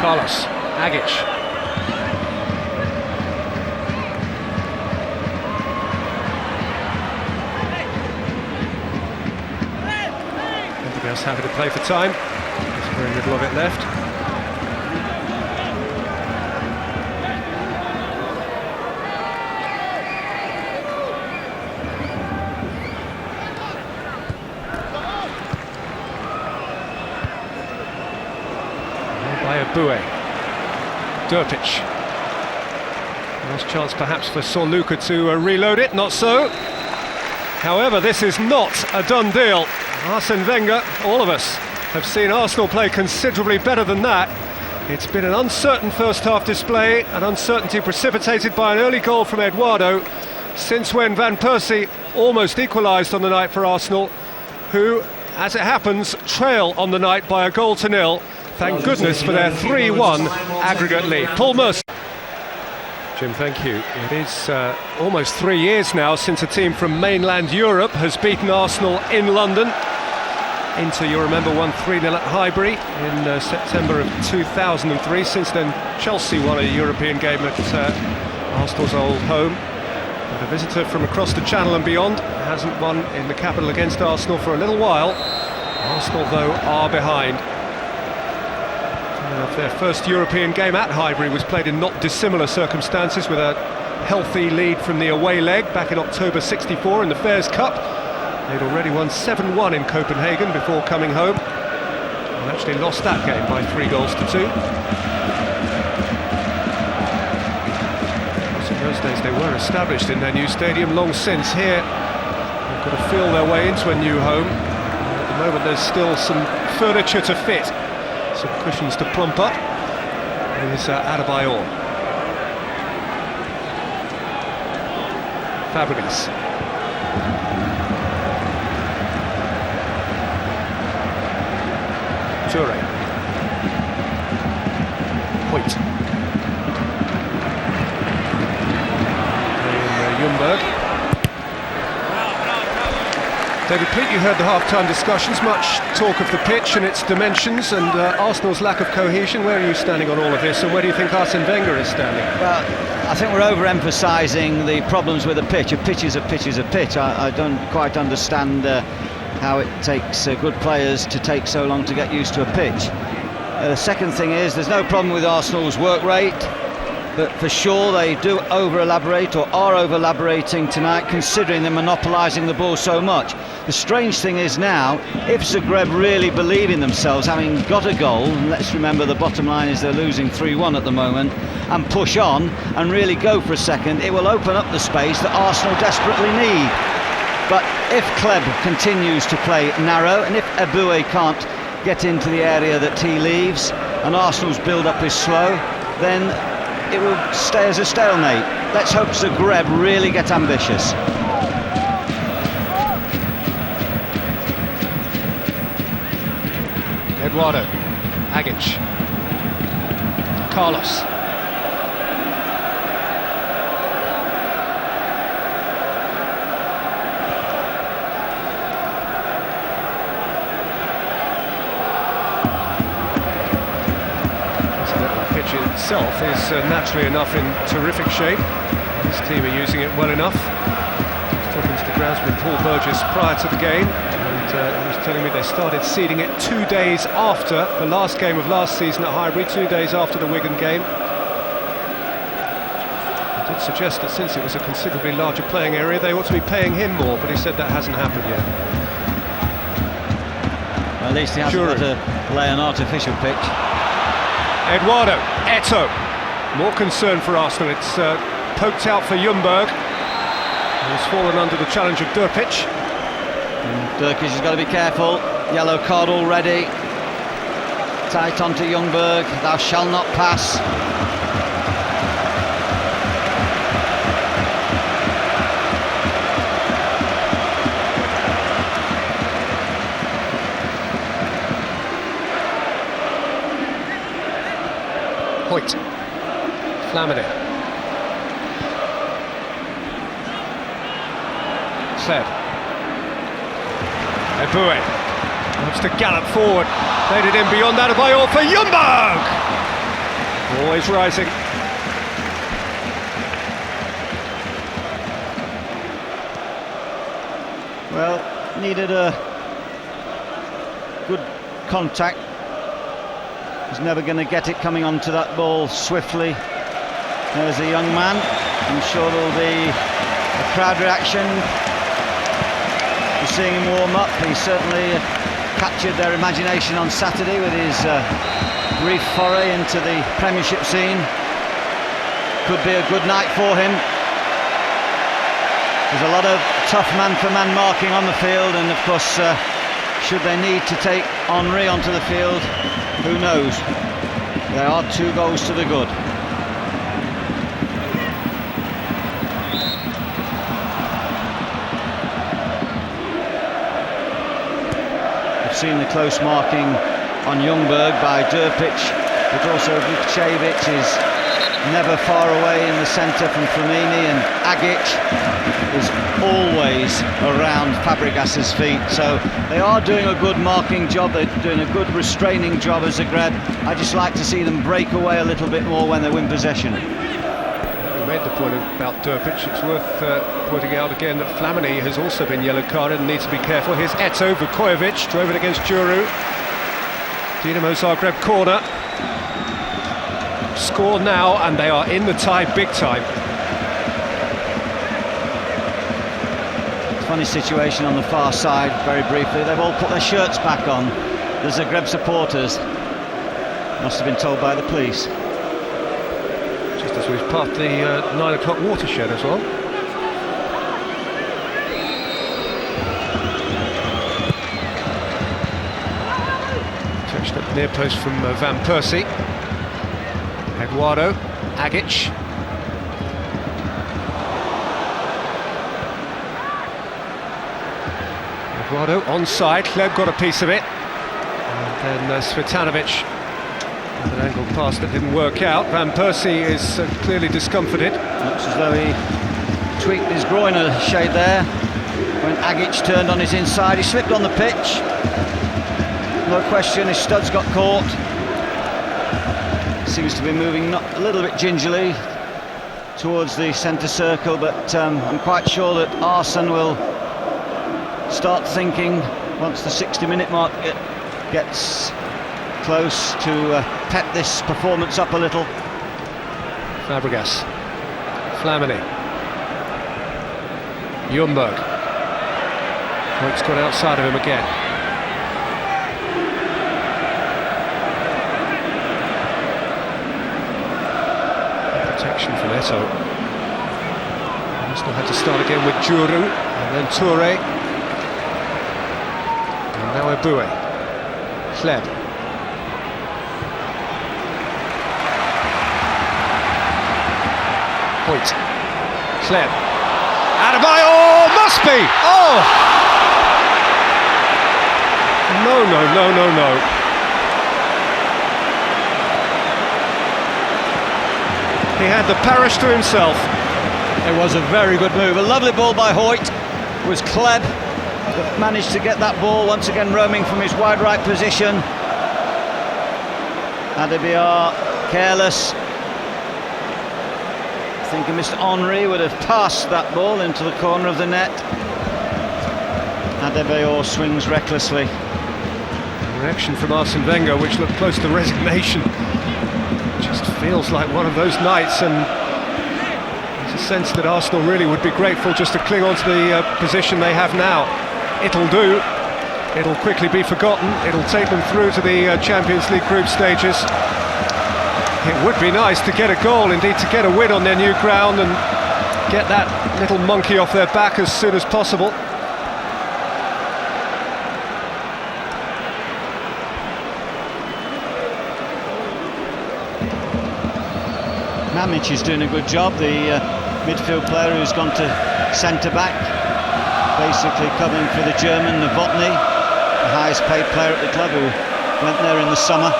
Carlos, Agic. Happy to play for time. There's the very middle of it left. By Abue. Durpic. Last chance perhaps for Sonluka to reload it, not so. However, this is not a done deal. Arsene Wenger, all of us, have seen Arsenal play considerably better than that. It's been an uncertain first half display, an uncertainty precipitated by an early goal from Eduardo, since when Van Persie almost equalised on the night for Arsenal, who, as it happens, trail on the night by 1-0. Thank goodness for their 3-1 aggregate lead. Paul Mercer. Jim, thank you. It is almost 3 years now since a team from mainland Europe has beaten Arsenal in London. Inter, you remember, won 3-0 at Highbury in September of 2003. Since then, Chelsea won a European game at Arsenal's old home. But a visitor from across the Channel and beyond hasn't won in the capital against Arsenal for a little while. Arsenal, though, are behind. Their first European game at Highbury was played in not dissimilar circumstances, with a healthy lead from the away leg back in October '64 in the Fairs Cup. They'd already won 7-1 in Copenhagen before coming home, and actually lost that game by 3-2. In those days they were established in their new stadium. Long since here, they've got to feel their way into a new home. At the moment there's still some furniture to fit, some cushions to plump up. Here's Adebayor. Fabregas. Toure. Point. Ljungberg. David Pleat, you heard the half-time discussions, much talk of the pitch and its dimensions and Arsenal's lack of cohesion. Where are you standing on all of this, and where do you think Arsene Wenger is standing? Well, I think we're overemphasising the problems with the pitch. A pitch is a pitch is a pitch. I don't quite understand how it takes good players to take so long to get used to a pitch. The second thing is, there's no problem with Arsenal's work rate, but for sure they do over-elaborate, or are over-elaborating tonight, considering they're monopolising the ball so much. The strange thing is now, if Zagreb really believe in themselves, having got a goal, and let's remember the bottom line is they're losing 3-1 at the moment, and push on and really go for a second, it will open up the space that Arsenal desperately need. But if Kleb continues to play narrow, and if Abue can't get into the area that he leaves, and Arsenal's build-up is slow, then it will stay as a stalemate. Let's hope Zagreb really get ambitious. Eduardo, Agic, Carlos. The pitch itself is naturally enough in terrific shape. This team are using it well enough. I was talking to the groundsman Paul Burgess prior to the game, and he was telling me they started seeding it 2 days after the last game of last season at Highbury, 2 days after the Wigan game. I did suggest that since it was a considerably larger playing area, they ought to be paying him more, but he said that hasn't happened yet. Well, at least he hasn't got to lay an artificial pitch. Eduardo, Eto'o. More concern for Arsenal. It's poked out for Ljungberg. He's fallen under the challenge of Durpic. Durkic has got to be careful. Yellow card already. Tight onto Ljungberg. Thou shalt not pass. Hoyt. Flamini. Kleb. Eboué wants to gallop forward. Played it in beyond that of Bayor for Ljungberg! Always rising. Well, needed a good contact. He's never going to get it coming onto that ball swiftly. There's a young man. I'm sure there'll be a crowd reaction. We're seeing him warm up. He certainly captured their imagination on Saturday with his brief foray into the Premiership scene. Could be a good night for him. There's a lot of tough man-for-man marking on the field, and of course, should they need to take Henry onto the field, who knows? There are 2 goals to the good. We've seen the close marking on Ljungberg by Derpic, but also Vukcevic is never far away in the centre from Flamini, and Agic is always around Fabregas's feet. So they are doing a good marking job, they're doing a good restraining job as Zagreb. I just like to see them break away a little bit more when they win possession. We made the point about Derpic. It's worth pointing out again that Flamini has also been yellow carded and needs to be careful. Here's Eto. Vukojevic drove it against Djuru. Dinamo Zagreb corner. Score now, and they are in the tie big time. Funny situation on the far side, very briefly. They've all put their shirts back on. The Zagreb supporters must have been told by the police. Just as we've passed the 9 o'clock watershed as well. Touched up near post from Van Persie. Eduardo, Agic. Eduardo onside, Kleb got a piece of it. And then Svitanovic with an angled pass that didn't work out. Van Persie is clearly discomforted. Looks as though he tweaked his groin a shade there. When Agic turned on his inside, he slipped on the pitch. No question, his studs got caught. Seems to be moving a little bit gingerly towards the centre circle, but I'm quite sure that Arsene will start thinking once the 60-minute mark gets close to pep this performance up a little. Fabregas, Flamini, Ljungberg. Hoyt's got outside of him again. Protection from Eto. Arsenal had to start again with Djuru, and then Touré, and now Eboué. Kleb. Hoyt. Kleb. Adebayor, must be! Oh! No. He had the parish to himself. It was a very good move. A lovely ball by Hoyt. It was Kleb that managed to get that ball, once again roaming from his wide right position. Adebayor careless. Thinking Mr. Henry would have passed that ball into the corner of the net. Adebayor swings recklessly. Reaction from Arsene Wenger, which looked close to resignation. Just feels like one of those nights, and there's a sense that Arsenal really would be grateful just to cling on to the position they have now. It'll do. It'll quickly be forgotten. It'll take them through to the Champions League group stages. It would be nice to get a goal, indeed to get a win on their new ground and get that little monkey off their back as soon as possible. Mamic is doing a good job, the midfield player who's gone to centre-back, basically covering for the German Novotny, the highest paid player at the club, who went there in the summer.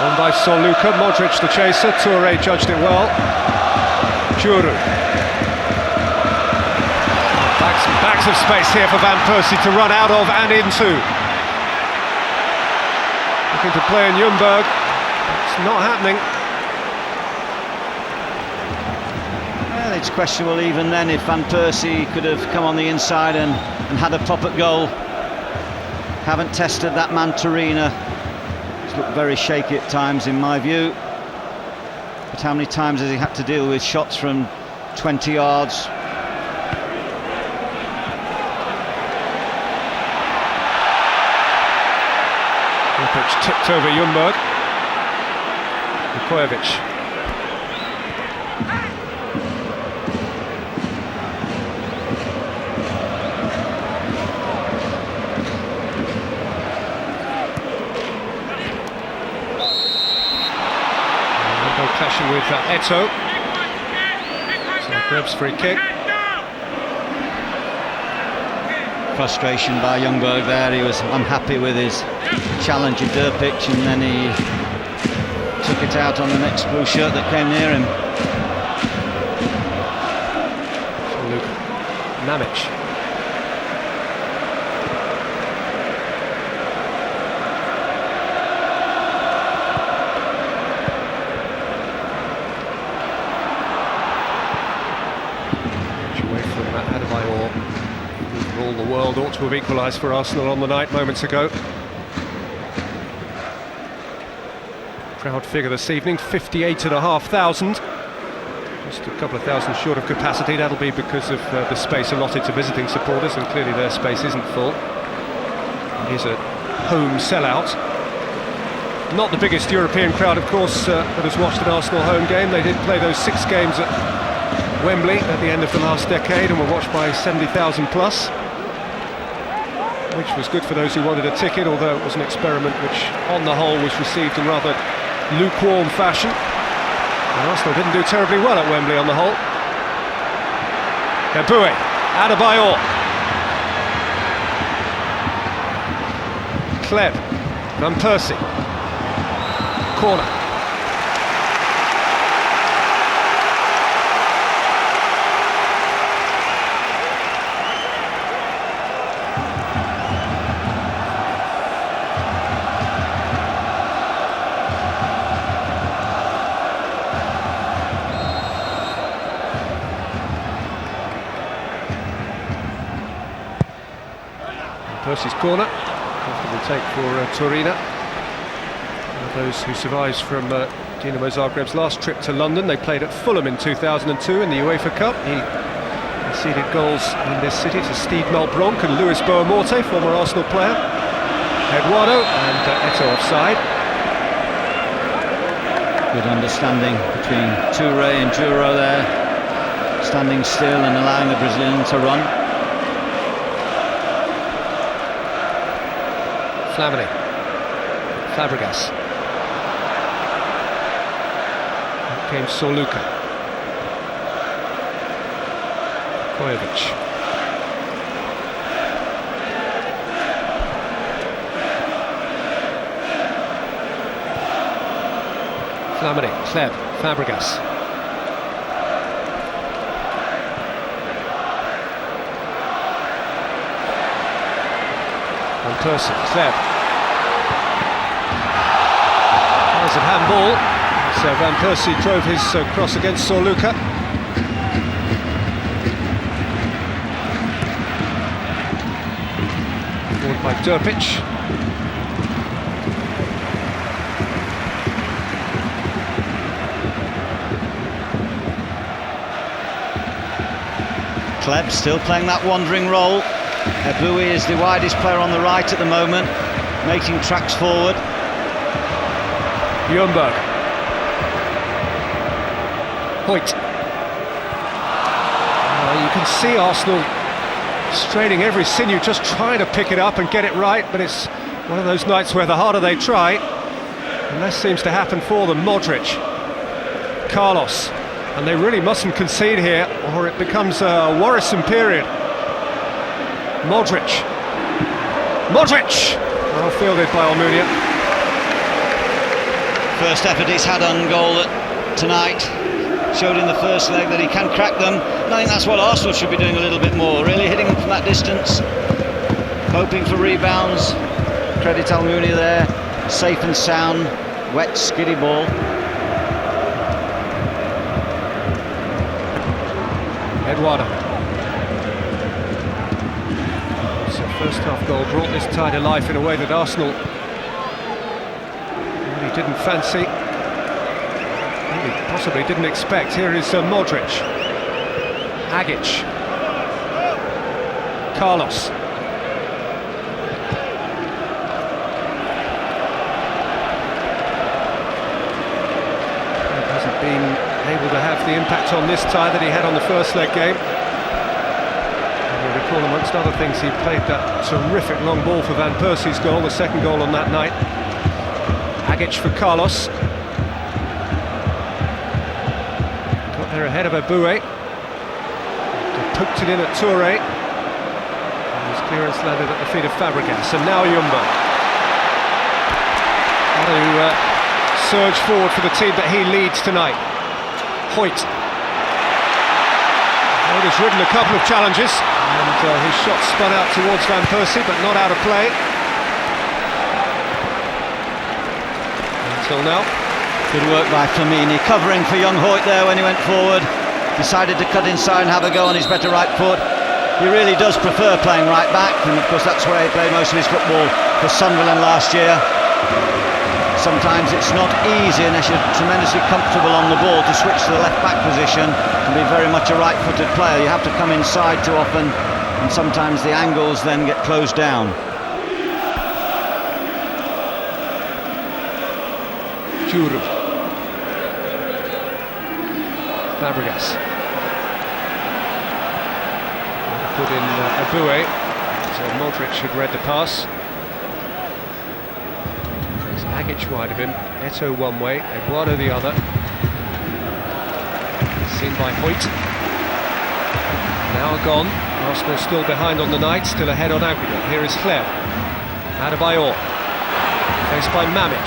On by Soluka, Modric the chaser, Toure judged it well. Juru. Bags of space here for Van Persie to run out of and into. Looking to play in Ljungberg. It's not happening. Well, it's questionable even then if Van Persie could have come on the inside and had a pop at goal. Haven't tested that man Torina. He's looked very shaky at times in my view. But how many times has he had to deal with shots from 20 yards? Pitch tipped over Ljungberg. Vukovic. Clashing with Eto'o. Zagreb's free kick. Frustration by Ljungberg there. He was unhappy with his challenge of Derpic, and then he took it out on the next blue shirt that came near him. Mamic. Away from Adebayor. All the world ought to have equalised for Arsenal on the night moments ago. Proud figure this evening, 58,500. Just a couple of thousand short of capacity. That'll be because of the space allotted to visiting supporters, and clearly their space isn't full. It is a home sellout. Not the biggest European crowd, of course, that has watched an Arsenal home game. They did play those 6 games at Wembley at the end of the last decade and were watched by 70,000 plus, which was good for those who wanted a ticket, although it was an experiment which on the whole was received in rather lukewarm fashion. And Arsenal didn't do terribly well at Wembley on the whole. Eboué, Adebayor, Kleb, Van Persie, corner. Persie's corner, comfortable take for Torina. One of those who survives from Dinamo Zagreb's last trip to London. They played at Fulham in 2002 in the UEFA Cup. He conceded goals in this city to Steve Malbronk and Luis Boamorte, former Arsenal player. Eduardo and Eto'o offside. Good understanding between Toure and Juru there, standing still and allowing the Brazilian to run. Flamini, Fabregas. Out came Soluka. Vukovic. Flamini, Kleb, Fabregas. Van Persie, Kleb. There's a handball. So Van Persie drove his cross against Soluka. Forward by Derpic. Kleb still playing that wandering role. Eboué is the widest player on the right at the moment, making tracks forward. Ljungberg. Hoyt. You can see Arsenal straining every sinew, just trying to pick it up and get it right, but it's one of those nights where the harder they try, the less seems to happen for them. Modric. Carlos. And they really mustn't concede here, or it becomes a worrisome period. Modric. Well fielded by Almunia. First effort he's had on goal tonight. Showed in the first leg that he can crack them. And I think that's what Arsenal should be doing a little bit more, really, hitting them from that distance, hoping for rebounds. Credit Almunia there, safe and sound, wet, skiddy ball. Eduardo. So first half goal brought this tie to life in a way that Arsenal really didn't fancy, really possibly didn't expect. Here is Modric, Agic, Carlos. Hasn't been able to have the impact on this tie that he had on the first leg game. And you recall, amongst other things, he played that terrific long ball for Van Persie's goal, the second goal on that night. Agic for Carlos. Got there ahead of Aboué. Poked it in at Touré. And his clearance landed at the feet of Fabregas. And now Yumba. Got to surge forward for the team that he leads tonight. Hoyt. Hoyt has ridden a couple of challenges, and his shot spun out towards Van Persie, but not out of play. Until now. Good work by Flamini, covering for young Hoyt there when he went forward. Decided to cut inside and have a go on his better right foot. He really does prefer playing right back, and of course that's where he played most of his football for Sunderland last year. Sometimes it's not easy unless you're tremendously comfortable on the ball to switch to the left-back position and be very much a right-footed player. You have to come inside too often, and sometimes the angles then get closed down. Juru. Fabregas. Put in Aboué, so Modric had read the pass. Agic wide of him, Eto'o one way, Eduardo the other. Seen by Hoyt. Now gone. Arsenal still behind on the night, still ahead on aggregate. Here is Cleb. Adebayor. Faced by Mamic.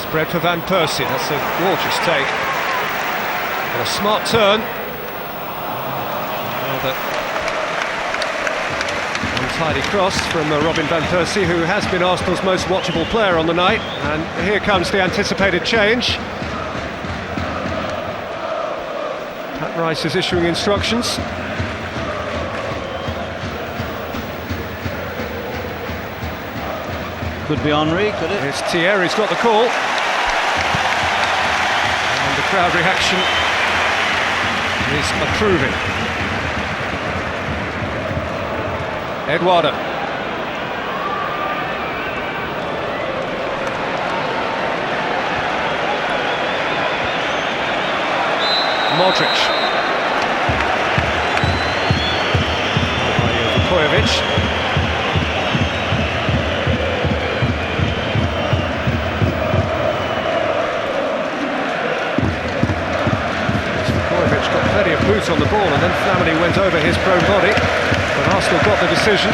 Spread for Van Persie. That's a gorgeous take. And a smart turn. Rather untidy cross from Robin Van Persie, who has been Arsenal's most watchable player on the night. And here comes the anticipated change. Pat Rice is issuing instructions. Could be Henry, could it? It's Thierry's got the call. And the crowd reaction is approving. Eduardo. Modric. Vukovic. Got plenty of boots on the ball, and then Flamini went over his prone body, but Arsenal got the decision.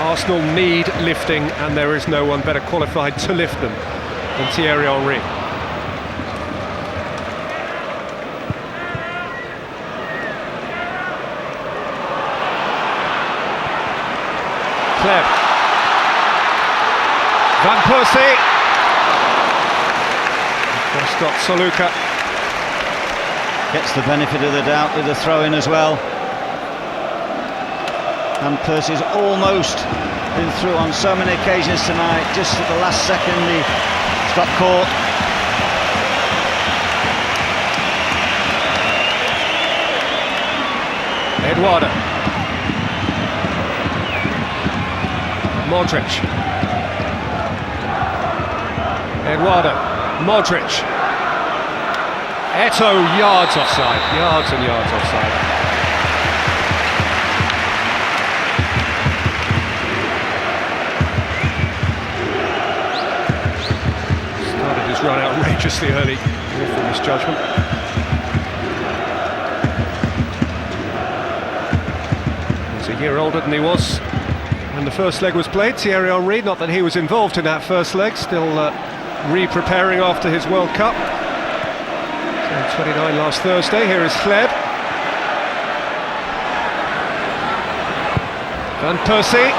Arsenal need lifting, and there is no one better qualified to lift them than Thierry Henry. Cleb. Van Persie. Got Soluka. Gets the benefit of the doubt with the throw-in as well. And Persie's almost been through on so many occasions tonight. Just at the last second he's got caught. Eduardo. Modric. Eduardo. Modric. Eto'o yards offside, yards and yards offside. Started his run outrageously early, awful misjudgment. He's a year older than he was when And the first leg was played. Thierry Henry, not that he was involved in that first leg, still re-preparing after his World Cup. So 29 last Thursday. Here is Fleb. Van Persie.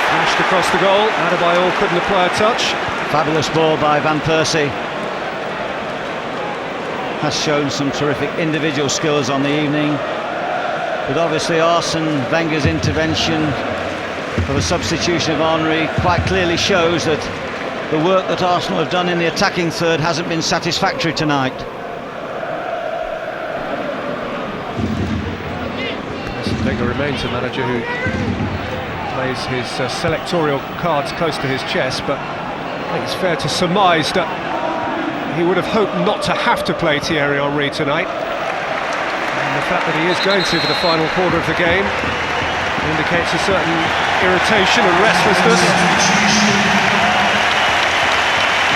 Flashed across the goal. Adebayor couldn't apply a touch. Fabulous ball by Van Persie. Has shown some terrific individual skills on the evening. But obviously Arsene Wenger's intervention for the substitution of Henry quite clearly shows that the work that Arsenal have done in the attacking third hasn't been satisfactory tonight. Arsene Wenger remains a manager who plays his selectorial cards close to his chest, but I think it's fair to surmise that he would have hoped not to have to play Thierry Henry tonight. And the fact that he is going to for the final quarter of the game indicates a certain irritation and restlessness.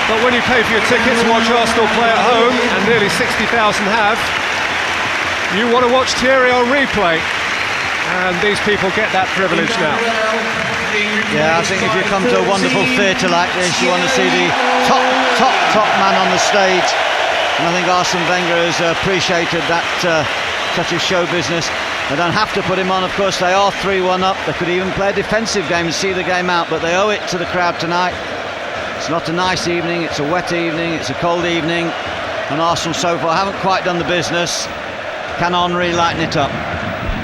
But when you pay for your ticket to watch Arsenal play at home, and nearly 60,000 have, you want to watch Thierry Henry play. And these people get that privilege now. Yeah, I think if you come to a wonderful theatre like this, you want to see the top man on the stage. And I think Arsene Wenger has appreciated that touch of show business. They don't have to put him on, of course. They are 3-1 up. They could even play a defensive game and see the game out, but they owe it to the crowd tonight. It's not a nice evening, it's a wet evening, it's a cold evening, and Arsenal so far haven't quite done the business. Can Henry lighten it up?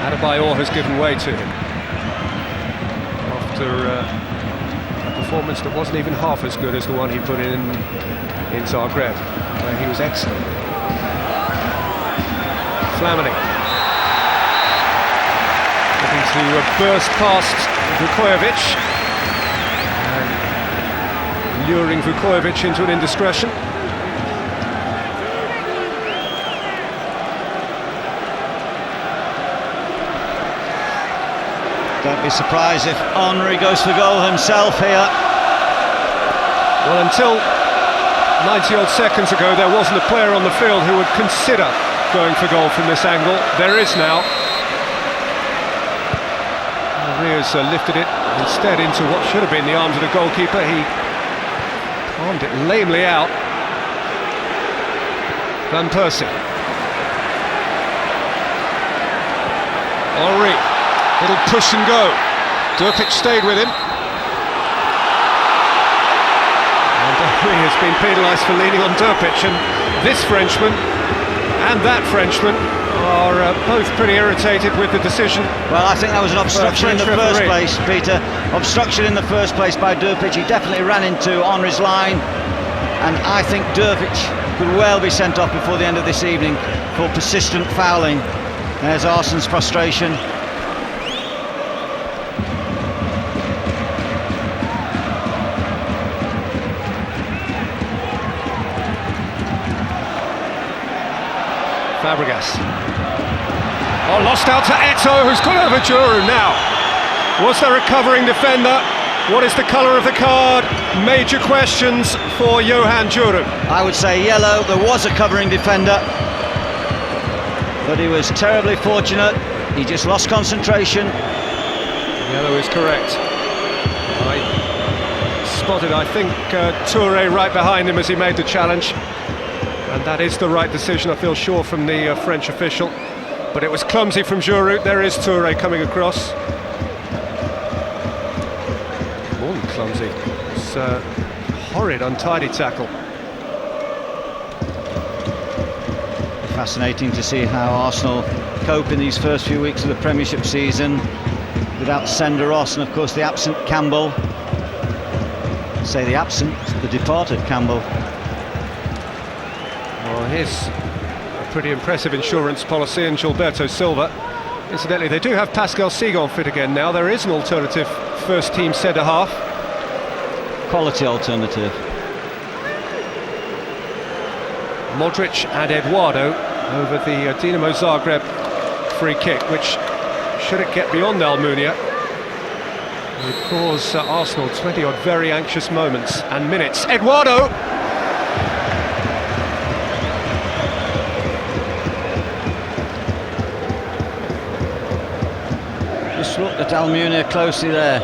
Adebayor has given way to him after a performance that wasn't even half as good as the one he put in Zagreb, where he was excellent. Flamini looking to burst past Vukojevic, and luring Vukojevic into an indiscretion. Don't be surprised if Henry goes for goal himself here. Well, until 90 odd seconds ago, there wasn't a player on the field who would consider going for goal from this angle. There is now. Henry has lifted it instead into what should have been the arms of the goalkeeper. He palmed it lamely out. Van Persie. Henry. Little push and go. Durpic stayed with him. And Henry has been penalised for leaning on Durpic, and this Frenchman and that Frenchman are both pretty irritated with the decision. Well, I think that was an obstruction in the first place, Peter. Obstruction in the first place by Durpic. He definitely ran into Henry's line, and I think Durpic could well be sent off before the end of this evening for persistent fouling. There's Arsene's frustration. Fabregas. Oh, lost out to Eto'o, who's got over Giroud now. Was there a covering defender? What is the colour of the card? Major questions for Johan Giroud. I would say yellow. There was a covering defender, but he was terribly fortunate. He just lost concentration. Yellow is correct. I spotted, I think, Touré right behind him as he made the challenge. And that is the right decision, I feel sure, from the French official. But it was clumsy from Giroud. There is Touré coming across. More than clumsy. It's a horrid, untidy tackle. Fascinating to see how Arsenal cope in these first few weeks of the Premiership season without Senderos and, of course, the absent Campbell. Say the absent, the departed Campbell. Well, here's a pretty impressive insurance policy in Gilberto Silva. Incidentally, they do have Pascal Sigon fit again now. There is an alternative first-team centre-half. Quality alternative. Modric and Eduardo over the Dinamo Zagreb free kick, which, should it get beyond Almunia, would cause Arsenal 20-odd very anxious moments and minutes. Eduardo! at Almunia closely there.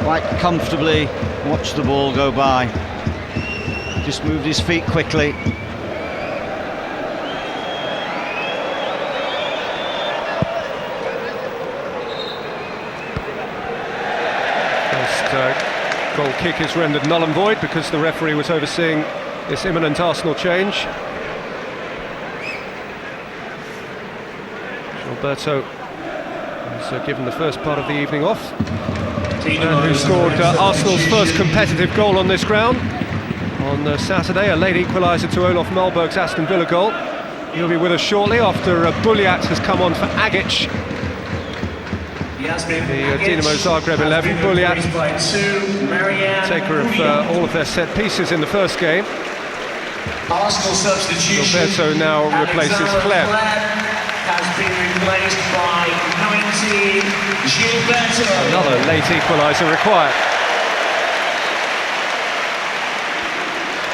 Quite comfortably watched the ball go by. Just moved his feet quickly. First goal kick is rendered null and void because the referee was overseeing this imminent Arsenal change. Gilberto was given the first part of the evening off. And who scored Arsenal's first competitive goal on this ground on Saturday, a late equaliser to Olof Malberg's Aston Villa goal. He'll be with us shortly after Buljat has come on for Agic. The Dinamo Zagreb 11. Buljat, taker of all of their set pieces in the first game. Arsenal substitution. Gilberto now replaces Clem. Has been replaced by 19 Gilberto. Another late equaliser required.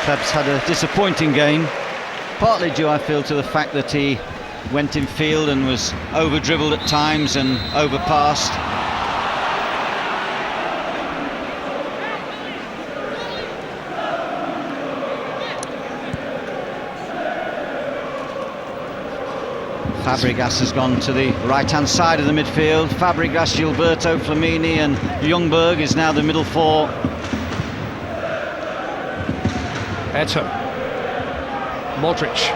Kleb's had a disappointing game, partly due, I feel, to the fact that he went in field and was over-dribbled at times and overpassed. Fabregas has gone to the right-hand side of the midfield. Fabregas, Gilberto, Flamini and Ljungberg is now the middle four. Eto, Modric,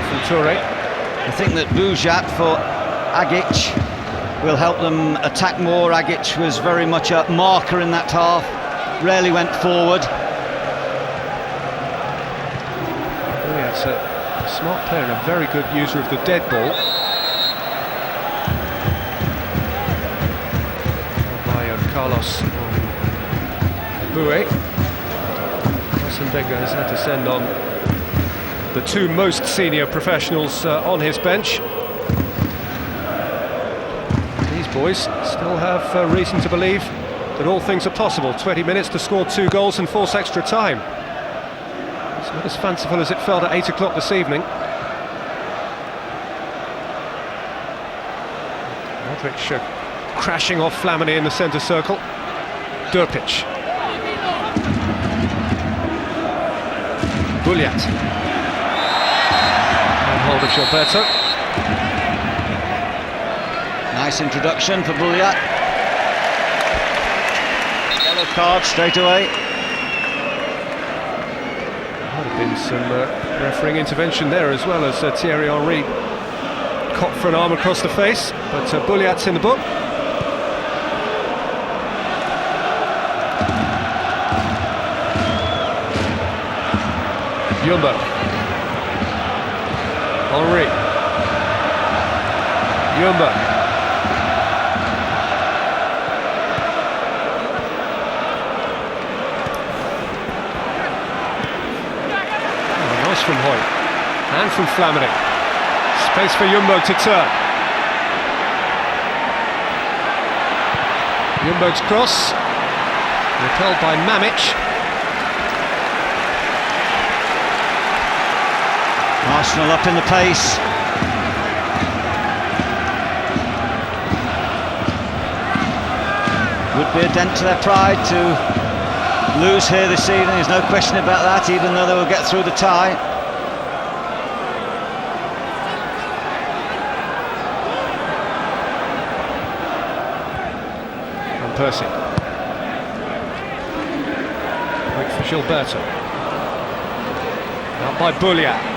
from Toure. I think that Buljat for Agic will help them attack more. Agic was very much a marker in that half, rarely went forward. Buljat's a smart player and a very good user of the dead ball. By Carlos Boué. Wenger has had to send on the two most senior professionals on his bench. These boys still have reason to believe that all things are possible. 20 minutes to score 2 goals and force extra time. It's not as fanciful as it felt at 8 o'clock this evening. Modric crashing off Flamini in the centre circle. Durpic. Buljat. And hold of Gilberto. Nice introduction for Buljat. Yellow card straight away. Might have been some refereeing intervention there as well, as Thierry Henry caught for an arm across the face, but Buljat's in the book. Ljungberg. Henry. Ljungberg. Oh, nice from Hoyt. And from Flamini. Space for Ljungberg to turn. Ljungberg's cross. Repelled by Mamic. Arsenal up in the pace. Would be a dent to their pride to lose here this evening, there's no question about that, even though they will get through the tie. Van Persie. Wait for Gilberto. Out by Buljat.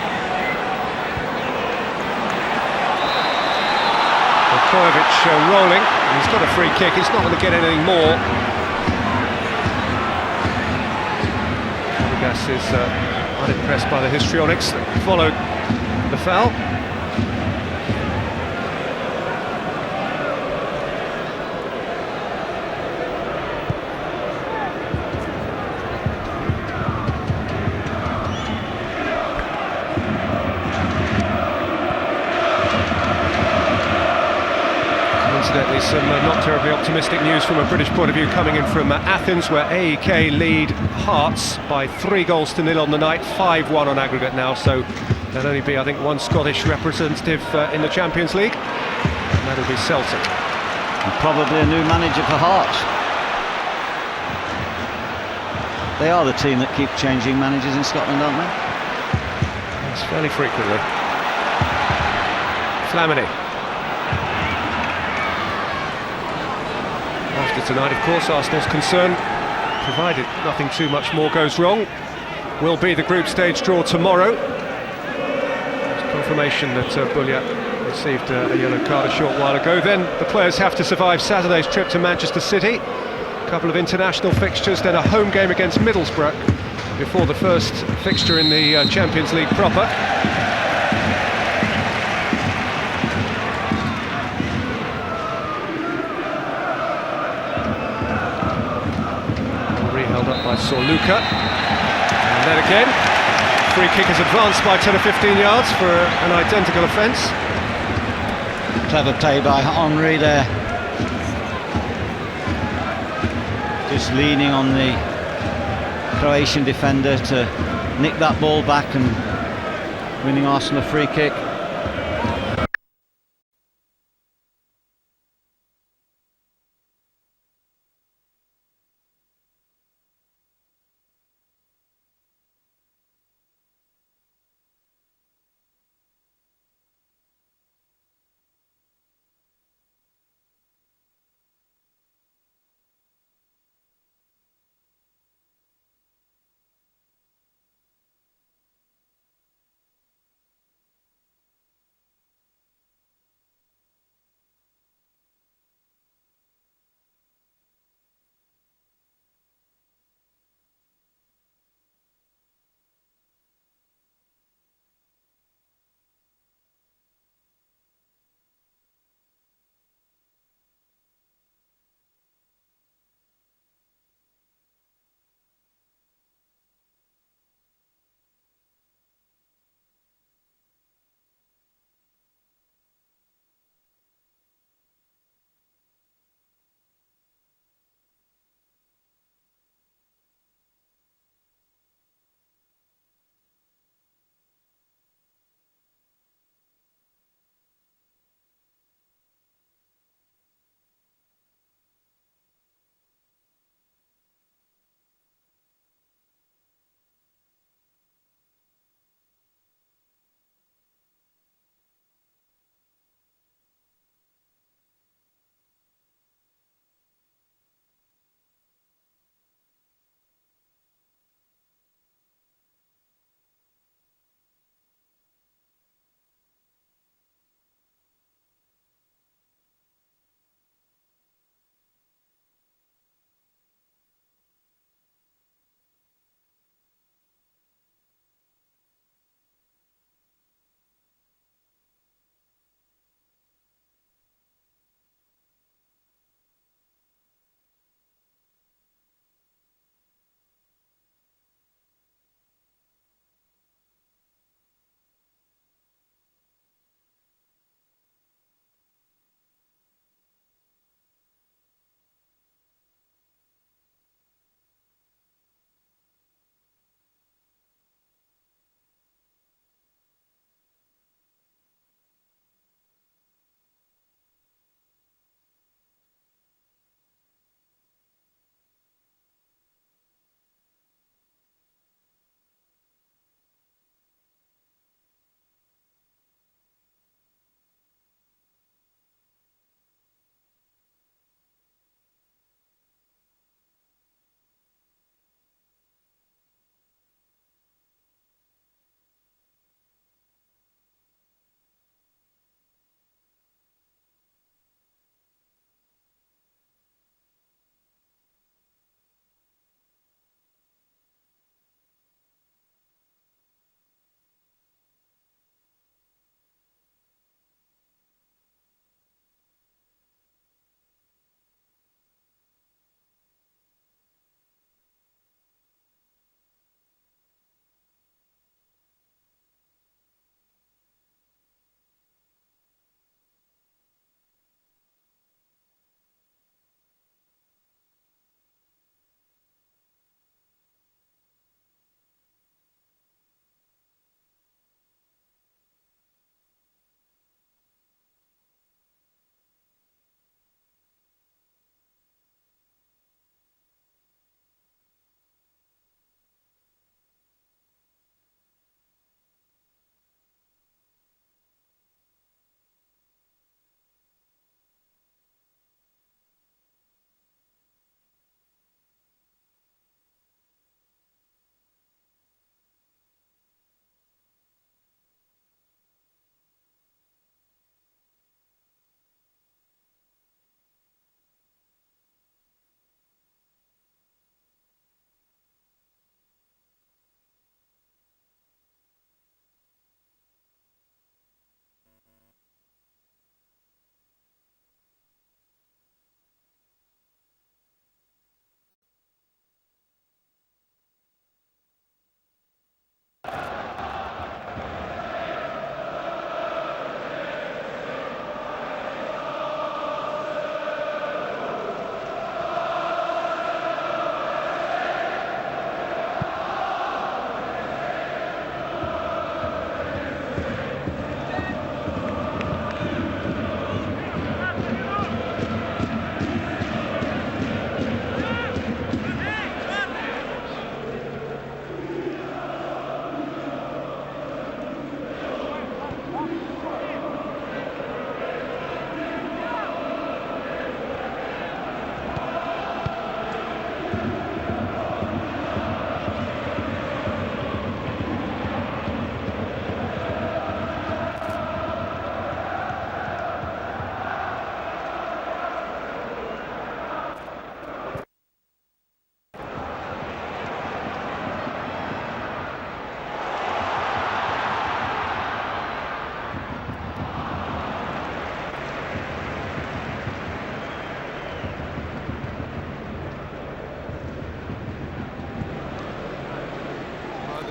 Kojovic rolling, and he's got a free kick, he's not going to get anything more. Fabregas is unimpressed by the histrionics that followed the foul. Incidentally, some not terribly optimistic news from a British point of view coming in from Athens, where AEK lead Hearts by 3-0 on the night, 5-1 on aggregate now, so there'll only be, I think, one Scottish representative in the Champions League. That'll be Celtic. And probably a new manager for Hearts. They are the team that keep changing managers in Scotland, aren't they? Yes, fairly frequently. Flamini. After tonight, of course, Arsenal's concern, provided nothing too much more goes wrong, will be the group stage draw tomorrow. There's confirmation that Bulliat received a yellow card a short while ago. Then the players have to survive Saturday's trip to Manchester City. A couple of international fixtures, then a home game against Middlesbrough before the first fixture in the Champions League proper. Held up by Sorluka, and then again free kick is advanced by 10 or 15 yards for an identical offence. Clever play by Henry there, just leaning on the Croatian defender to nick that ball back and winning Arsenal a free kick.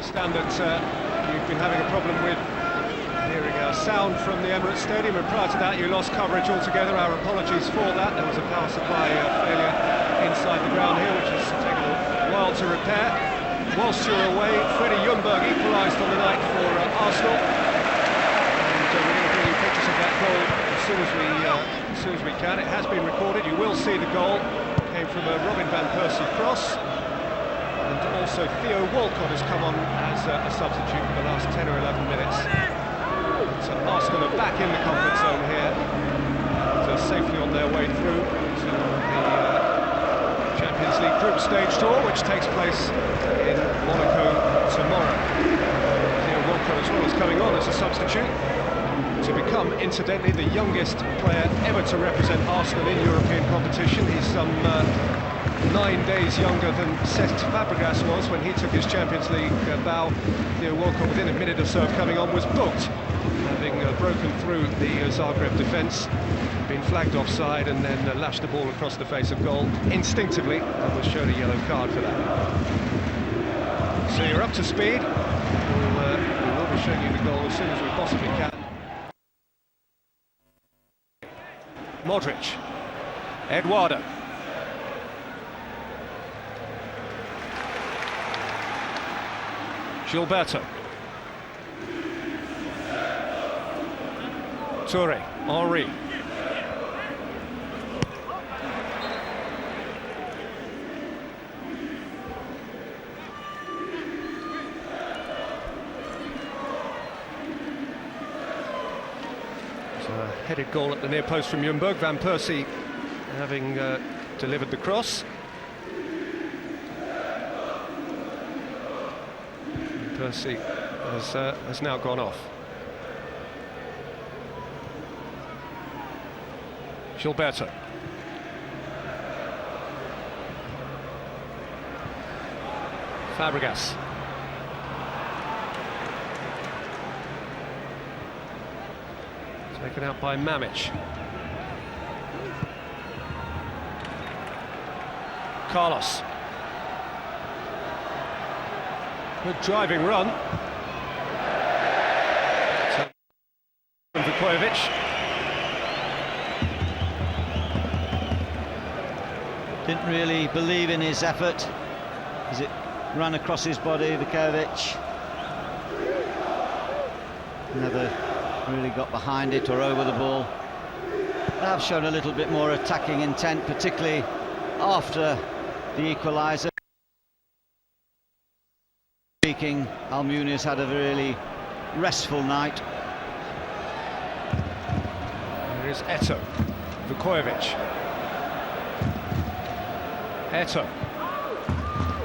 understand that you've been having a problem with hearing our sound from the Emirates Stadium, and prior to that you lost coverage altogether. Our apologies for that. There was a power supply failure inside the ground here, which has taken a while to repair. Whilst you were away, Freddie Ljungberg equalised on the night for Arsenal, and we're going to bring you pictures of that goal as soon as we can. It has been recorded. You will see the goal. It came from a Robin van Persie cross. And also Theo Walcott has come on as a substitute for the last 10 or 11 minutes. So Arsenal are back in the comfort zone here, and safely on their way through to the Champions League group stage draw, which takes place in Monaco tomorrow. Theo Walcott as well is coming on as a substitute to become, incidentally, the youngest player ever to represent Arsenal in European competition. He's some 9 days younger than Cesc Fabregas was when he took his Champions League bow. Theo Walcott, within a minute or so of coming on, was booked, having broken through the Zagreb defence, been flagged offside, and then lashed the ball across the face of goal instinctively, and was shown a yellow card for that. So you're up to speed. We will be showing you the goal as soon as we possibly can. Modric, Eduardo. Gilberto. Toure, Henry. So a headed goal at the near post from Ljungberg. Van Persie having delivered the cross. Persie has now gone off. Gilberto. Fabregas. Taken out by Mamic. Carlos. Good driving run. Vukovic. Didn't really believe in his effort as it ran across his body, Vukovic. Never really got behind it or over the ball. They have shown a little bit more attacking intent, particularly after the equaliser. Speaking, Almunia's had a really restful night. There is Eto'o, Vukovic. Eto'o,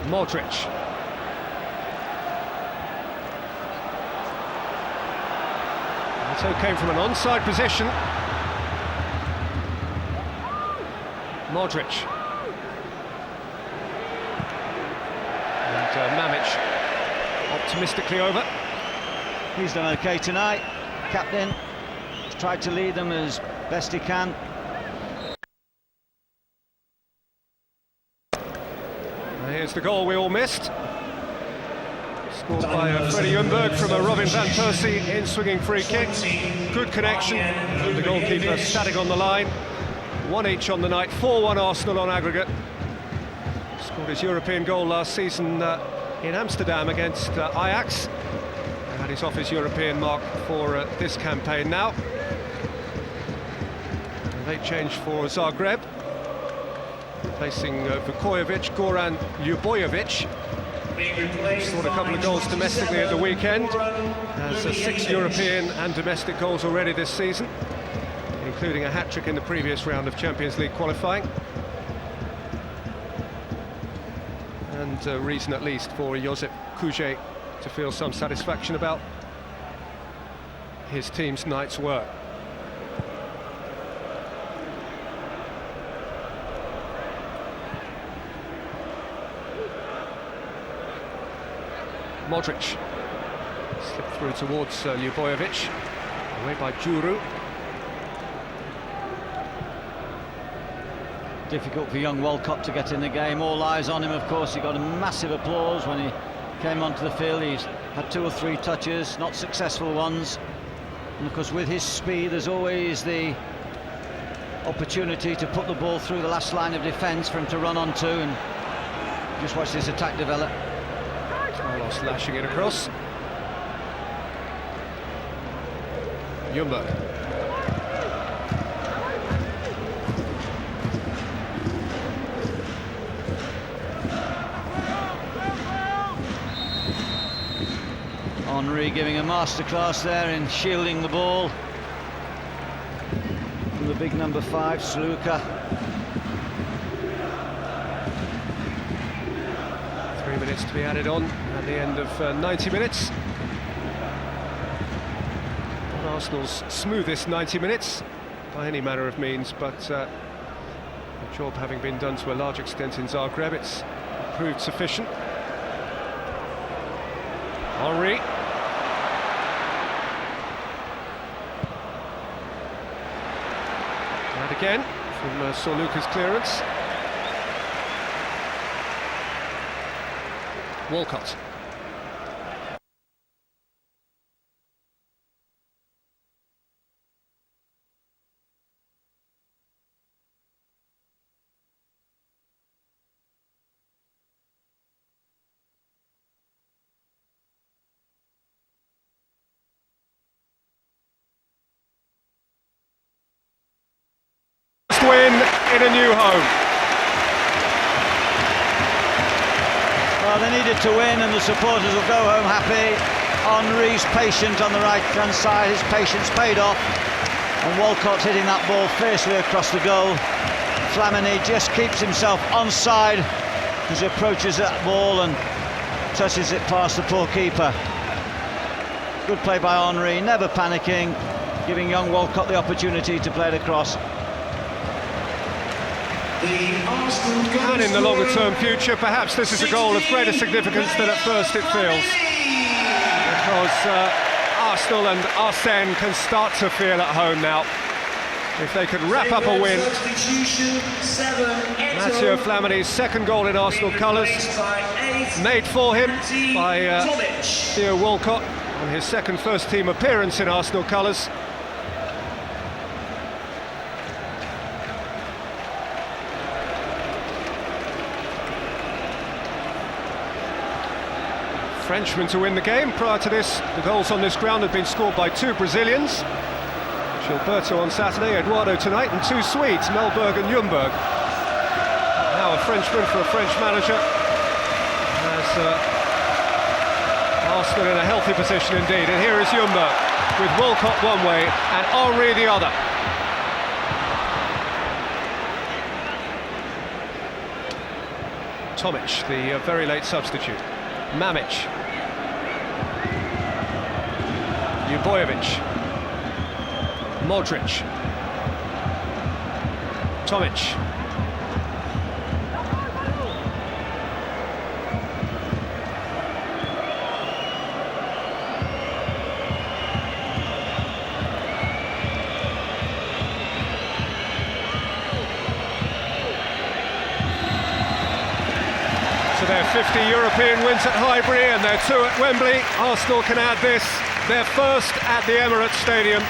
Modric. Eto'o came from an onside position. Modric. And Mamic optimistically over. He's done okay tonight, captain. He's tried to lead them as best he can. Here's the goal we all missed. Scored by Freddie Ljungberg from a Robin van Persie in swinging free kick. Good connection. The goalkeeper static on the line. 1 each on the night. 4-1 Arsenal on aggregate. Scored his European goal last season in Amsterdam against Ajax. And he's off his European mark for this campaign now. Late change for Zagreb. Replacing Vukovic, Goran Ljubojevic. Scored a couple of goals domestically at the weekend. Has 6 European and domestic goals already this season, including a hat-trick in the previous round of Champions League qualifying. And reason at least for Josip Kujic to feel some satisfaction about his team's night's work. Modric slipped through towards Ljubojevic, away by Djuru. Difficult for young Walcott to get in the game. All eyes on him, of course. He got a massive applause when he came onto the field, he's had 2 or 3 touches, not successful ones. And of course, with his speed, there's always the opportunity to put the ball through the last line of defence for him to run onto, and just watch this attack develop. Carlos lashing it across. Ljungberg. Henry giving a masterclass there in shielding the ball from the big number 5, Sluka. 3 minutes to be added on at the end of 90 minutes. Not Arsenal's smoothest 90 minutes by any manner of means, but the job having been done to a large extent in Zagreb, it's proved sufficient. Henry. And again from Soluka's clearance. Walcott. Win in a new home. Well, they needed to win, and the supporters will go home happy. Henry's patient on the right-hand side, his patience paid off, and Walcott hitting that ball fiercely across the goal. Flamini just keeps himself onside as he approaches that ball and touches it past the poor keeper. Good play by Henry, never panicking, giving young Walcott the opportunity to play it across. And in the longer-term future, perhaps this is a goal of greater significance than at first it feels. Because Arsenal and Arsene can start to feel at home now. If they could wrap up a win. Matteo Flamini's second goal in Arsenal colours, made for him by Theo Walcott on his second first-team appearance in Arsenal colours. Frenchman to win the game. Prior to this, the goals on this ground had been scored by 2 Brazilians. Gilberto on Saturday, Eduardo tonight, and 2 Swedes, Mellberg and Ljungberg. Now a Frenchman for a French manager. As Arsenal in a healthy position indeed. And here is Ljungberg with Walcott one way and Henry the other. Tomic, the very late substitute. Mamic. Jubojevic. Modric. Tomic. So their 50 European wins at Highbury and their 2 at Wembley. Arsenal can add this, their first at the Emirates Stadium.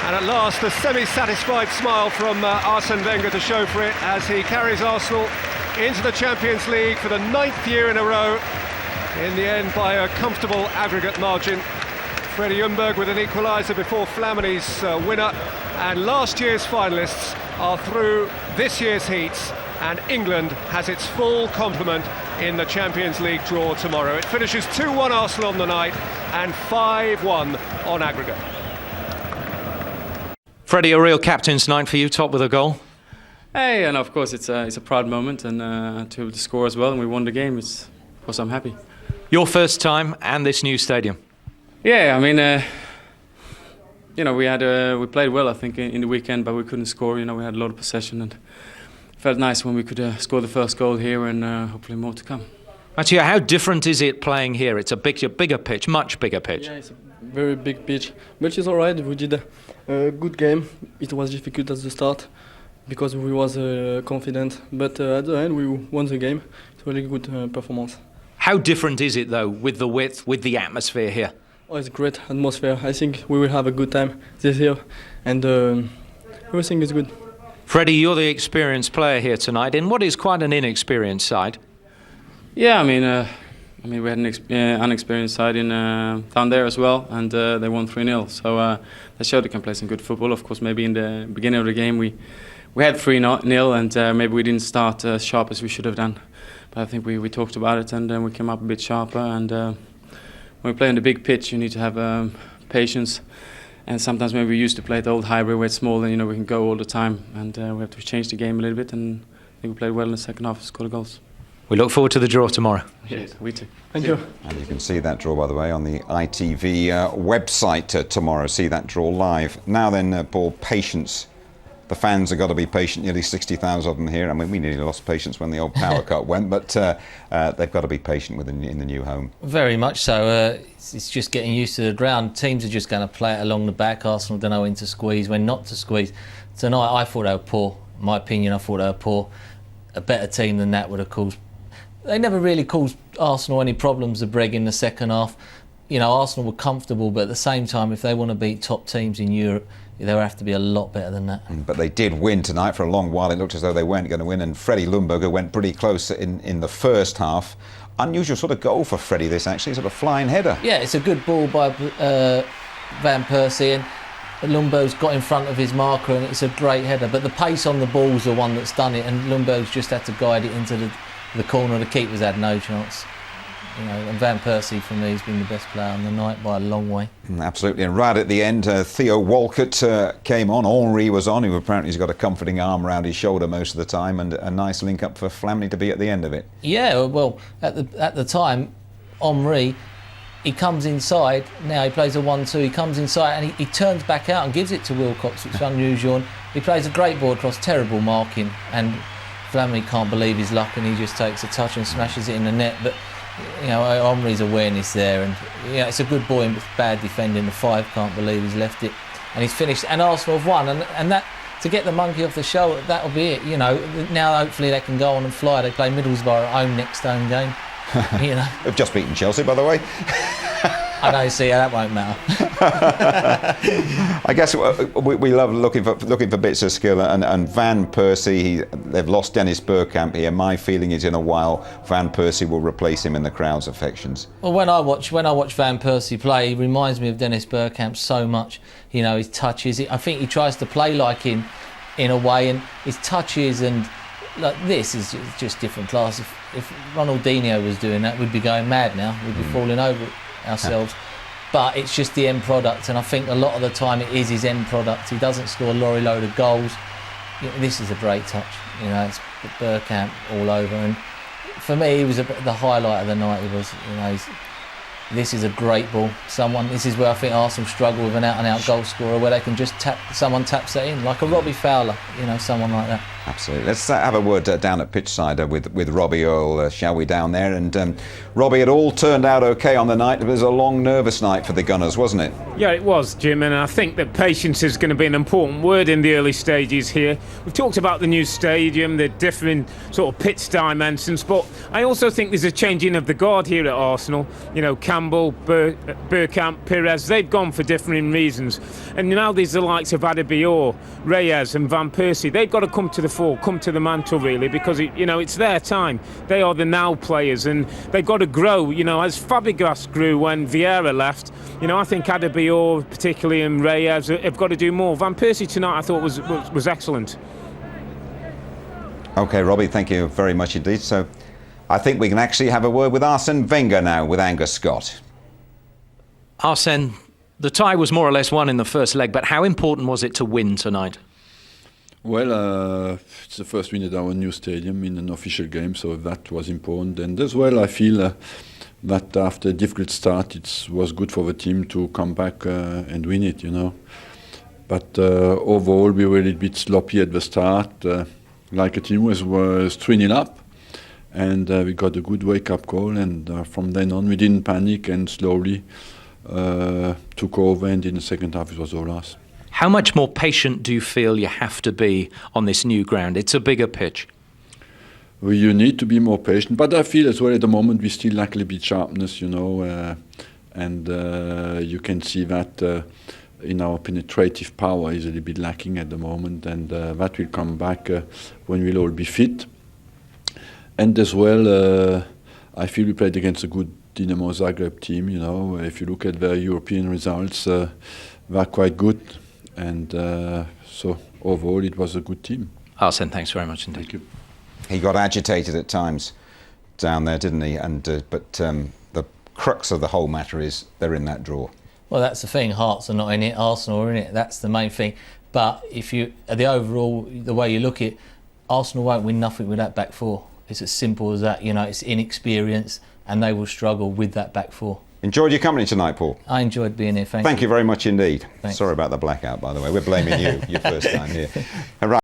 And at last, a semi-satisfied smile from Arsene Wenger to show for it as he carries Arsenal into the Champions League for the 9th year in a row. In the end, by a comfortable aggregate margin. Freddie Ljungberg with an equaliser before Flamini's winner. And last year's finalists are through this year's heats. And England has its full complement in the Champions League draw tomorrow. It finishes 2-1 Arsenal on the night and 5-1 on aggregate. Freddie, a real captain's night for you, top with a goal. Hey, and of course it's a proud moment, and to be able to score as well, and we won the game. Of course I'm happy. Your first time and this new stadium. Yeah, I mean, we played well, I think, in the weekend, but we couldn't score. We had a lot of possession, and it felt nice when we could score the first goal here, and hopefully more to come. Mathieu, how different is it playing here? It's a bigger pitch, much bigger pitch. Yeah, it's a very big pitch, but it's all right. We did a good game. It was difficult at the start because we was confident, but at the end we won the game. It's a really good performance. How different is it, though, with the width, with the atmosphere here? Oh, it's a great atmosphere. I think we will have a good time this year, and everything is good. Freddie, you're the experienced player here tonight in what is quite an inexperienced side. Yeah, I mean, we had an unexperienced side in down there as well, and they won 3-0. So that showed they can play some good football. Of course, maybe in the beginning of the game we had 3-0, and maybe we didn't start as sharp as we should have done. But I think we talked about it, and we came up a bit sharper. And when we play on the big pitch, you need to have patience. And sometimes maybe we used to play at the old hybrid where it's small, and we can go all the time. And we have to change the game a little bit. And I think we played well in the second half, scored goals. We look forward to the draw tomorrow. Yes, we too. Thank you. And you can see that draw, by the way, on the ITV website tomorrow. See that draw live. Now then, Paul, patience. The fans have got to be patient. Nearly 60,000 of them here. I mean, we nearly lost patience when the old power cut went, but they've got to be patient in the new home. Very much so. It's just getting used to the ground. Teams are just going to play it along the back. Arsenal don't know when to squeeze, when not to squeeze. Tonight, I thought they were poor. In my opinion, I thought they were poor. A better team than that would have caused. They never really caused Arsenal any problems, the Breg, in the second half. Arsenal were comfortable, but at the same time, if they want to beat top teams in Europe, they'll have to be a lot better than that. But they did win tonight. For a long while, it looked as though they weren't going to win, and Freddie Ljungberg went pretty close in the first half. Unusual sort of goal for Freddie, this actually, sort of flying header. Yeah, it's a good ball by Van Persie, and Ljungberg's got in front of his marker, and it's a great header. But the pace on the ball's the one that's done it, and Ljungberg's just had to guide it into the corner. The keeper's had no chance. And Van Persie, for me, has been the best player on the night by a long way. Absolutely, and right at the end, Theo Walcott came on. Henri was on, who apparently has got a comforting arm around his shoulder most of the time, and a nice link up for Flamini to be at the end of it. Yeah, well, at the time, Henri, he comes inside. Now he plays a 1-2. He comes inside and he turns back out and gives it to Wilcox, which is unusual. He plays a great ball across, terrible marking, and Flamini can't believe his luck, and he just takes a touch and smashes it in the net. But Henri's awareness there, and it's a good ball in bad defending. The 5 can't believe he's left it, and he's finished. And Arsenal have won, and that, to get the monkey off the shoulder, that'll be it. Now hopefully they can go on and fly. They play Middlesbrough at home next home game. They've just beaten Chelsea, by the way. I don't see how that won't matter. I guess we love looking for bits of skill, and Van Persie, they've lost Dennis Bergkamp here. My feeling is in a while Van Persie will replace him in the crowd's affections. Well, when I watch Van Persie play, he reminds me of Dennis Bergkamp so much. His touches. I think he tries to play like him in a way, and his touches and like this is just different class. If Ronaldinho was doing that, we'd be going mad now. We'd be falling over ourselves. But it's just the end product, and I think a lot of the time it is his end product. He doesn't score a lorry load of goals. This is a great touch. It's Bergkamp all over, and for me, he was the highlight of the night. He was, this is a great ball. This is where I think Arsenal struggle with an out-and-out goal scorer, where they can just someone taps that in, like a Robbie Fowler, someone like that. Absolutely. Let's have a word down at pitchside with Robbie Earle, shall we, down there? And Robbie, it all turned out okay on the night. It was a long, nervous night for the Gunners, wasn't it? Yeah, it was, Jim, and I think that patience is going to be an important word in the early stages here. We've talked about the new stadium, the different sort of pitch dimensions, but I also think there's a changing of the guard here at Arsenal. Campbell, Bergkamp, Perez, they've gone for different reasons. And now there's the likes of Adebayor, Reyes and Van Persie. They've got to come to the fore, come to the mantle really, because it's their time. They are the now players, and they've got to grow. As Fabregas grew when Vieira left, I think Adebayor particularly and Reyes have got to do more. Van Persie tonight I thought was excellent. Okay, Robbie, thank you very much indeed. So I think we can actually have a word with Arsene Wenger now, with Angus Scott. Arsene, the tie was more or less won in the first leg, but how important was it to win tonight? Well, it's the first win at our new stadium in an official game, so that was important. And as well, I feel that after a difficult start, it was good for the team to come back and win it, But overall, we were a little bit sloppy at the start. Like a team was 3-0 up, and we got a good wake-up call. And from then on, we didn't panic and slowly took over. And in the second half, it was all us. How much more patient do you feel you have to be on this new ground? It's a bigger pitch. you need to be more patient. But I feel as well at the moment we still lack a little bit sharpness, you know, and you can see that in our penetrative power is a little bit lacking at the moment, and that will come back when we'll all be fit. And as well, I feel we played against a good Dinamo Zagreb team, you know. If you look at their European results, they're quite good, and so overall it was a good team. Arsene, thanks very much indeed. Thank you. He got agitated at times down there, didn't he? And but the crux of the whole matter is they're in that draw. Well, that's the thing. Hearts are not in it. Arsenal are in it. That's the main thing. But if you, the overall, the way you look at it, Arsenal won't win nothing with that back four. It's as simple as that. You know, it's inexperience, and they will struggle with that back four. Enjoyed your company tonight, Paul. I enjoyed being here. Thank you. Thank you very much indeed. Thanks. Sorry about the blackout, by the way. We're blaming you. Your first time here. All right.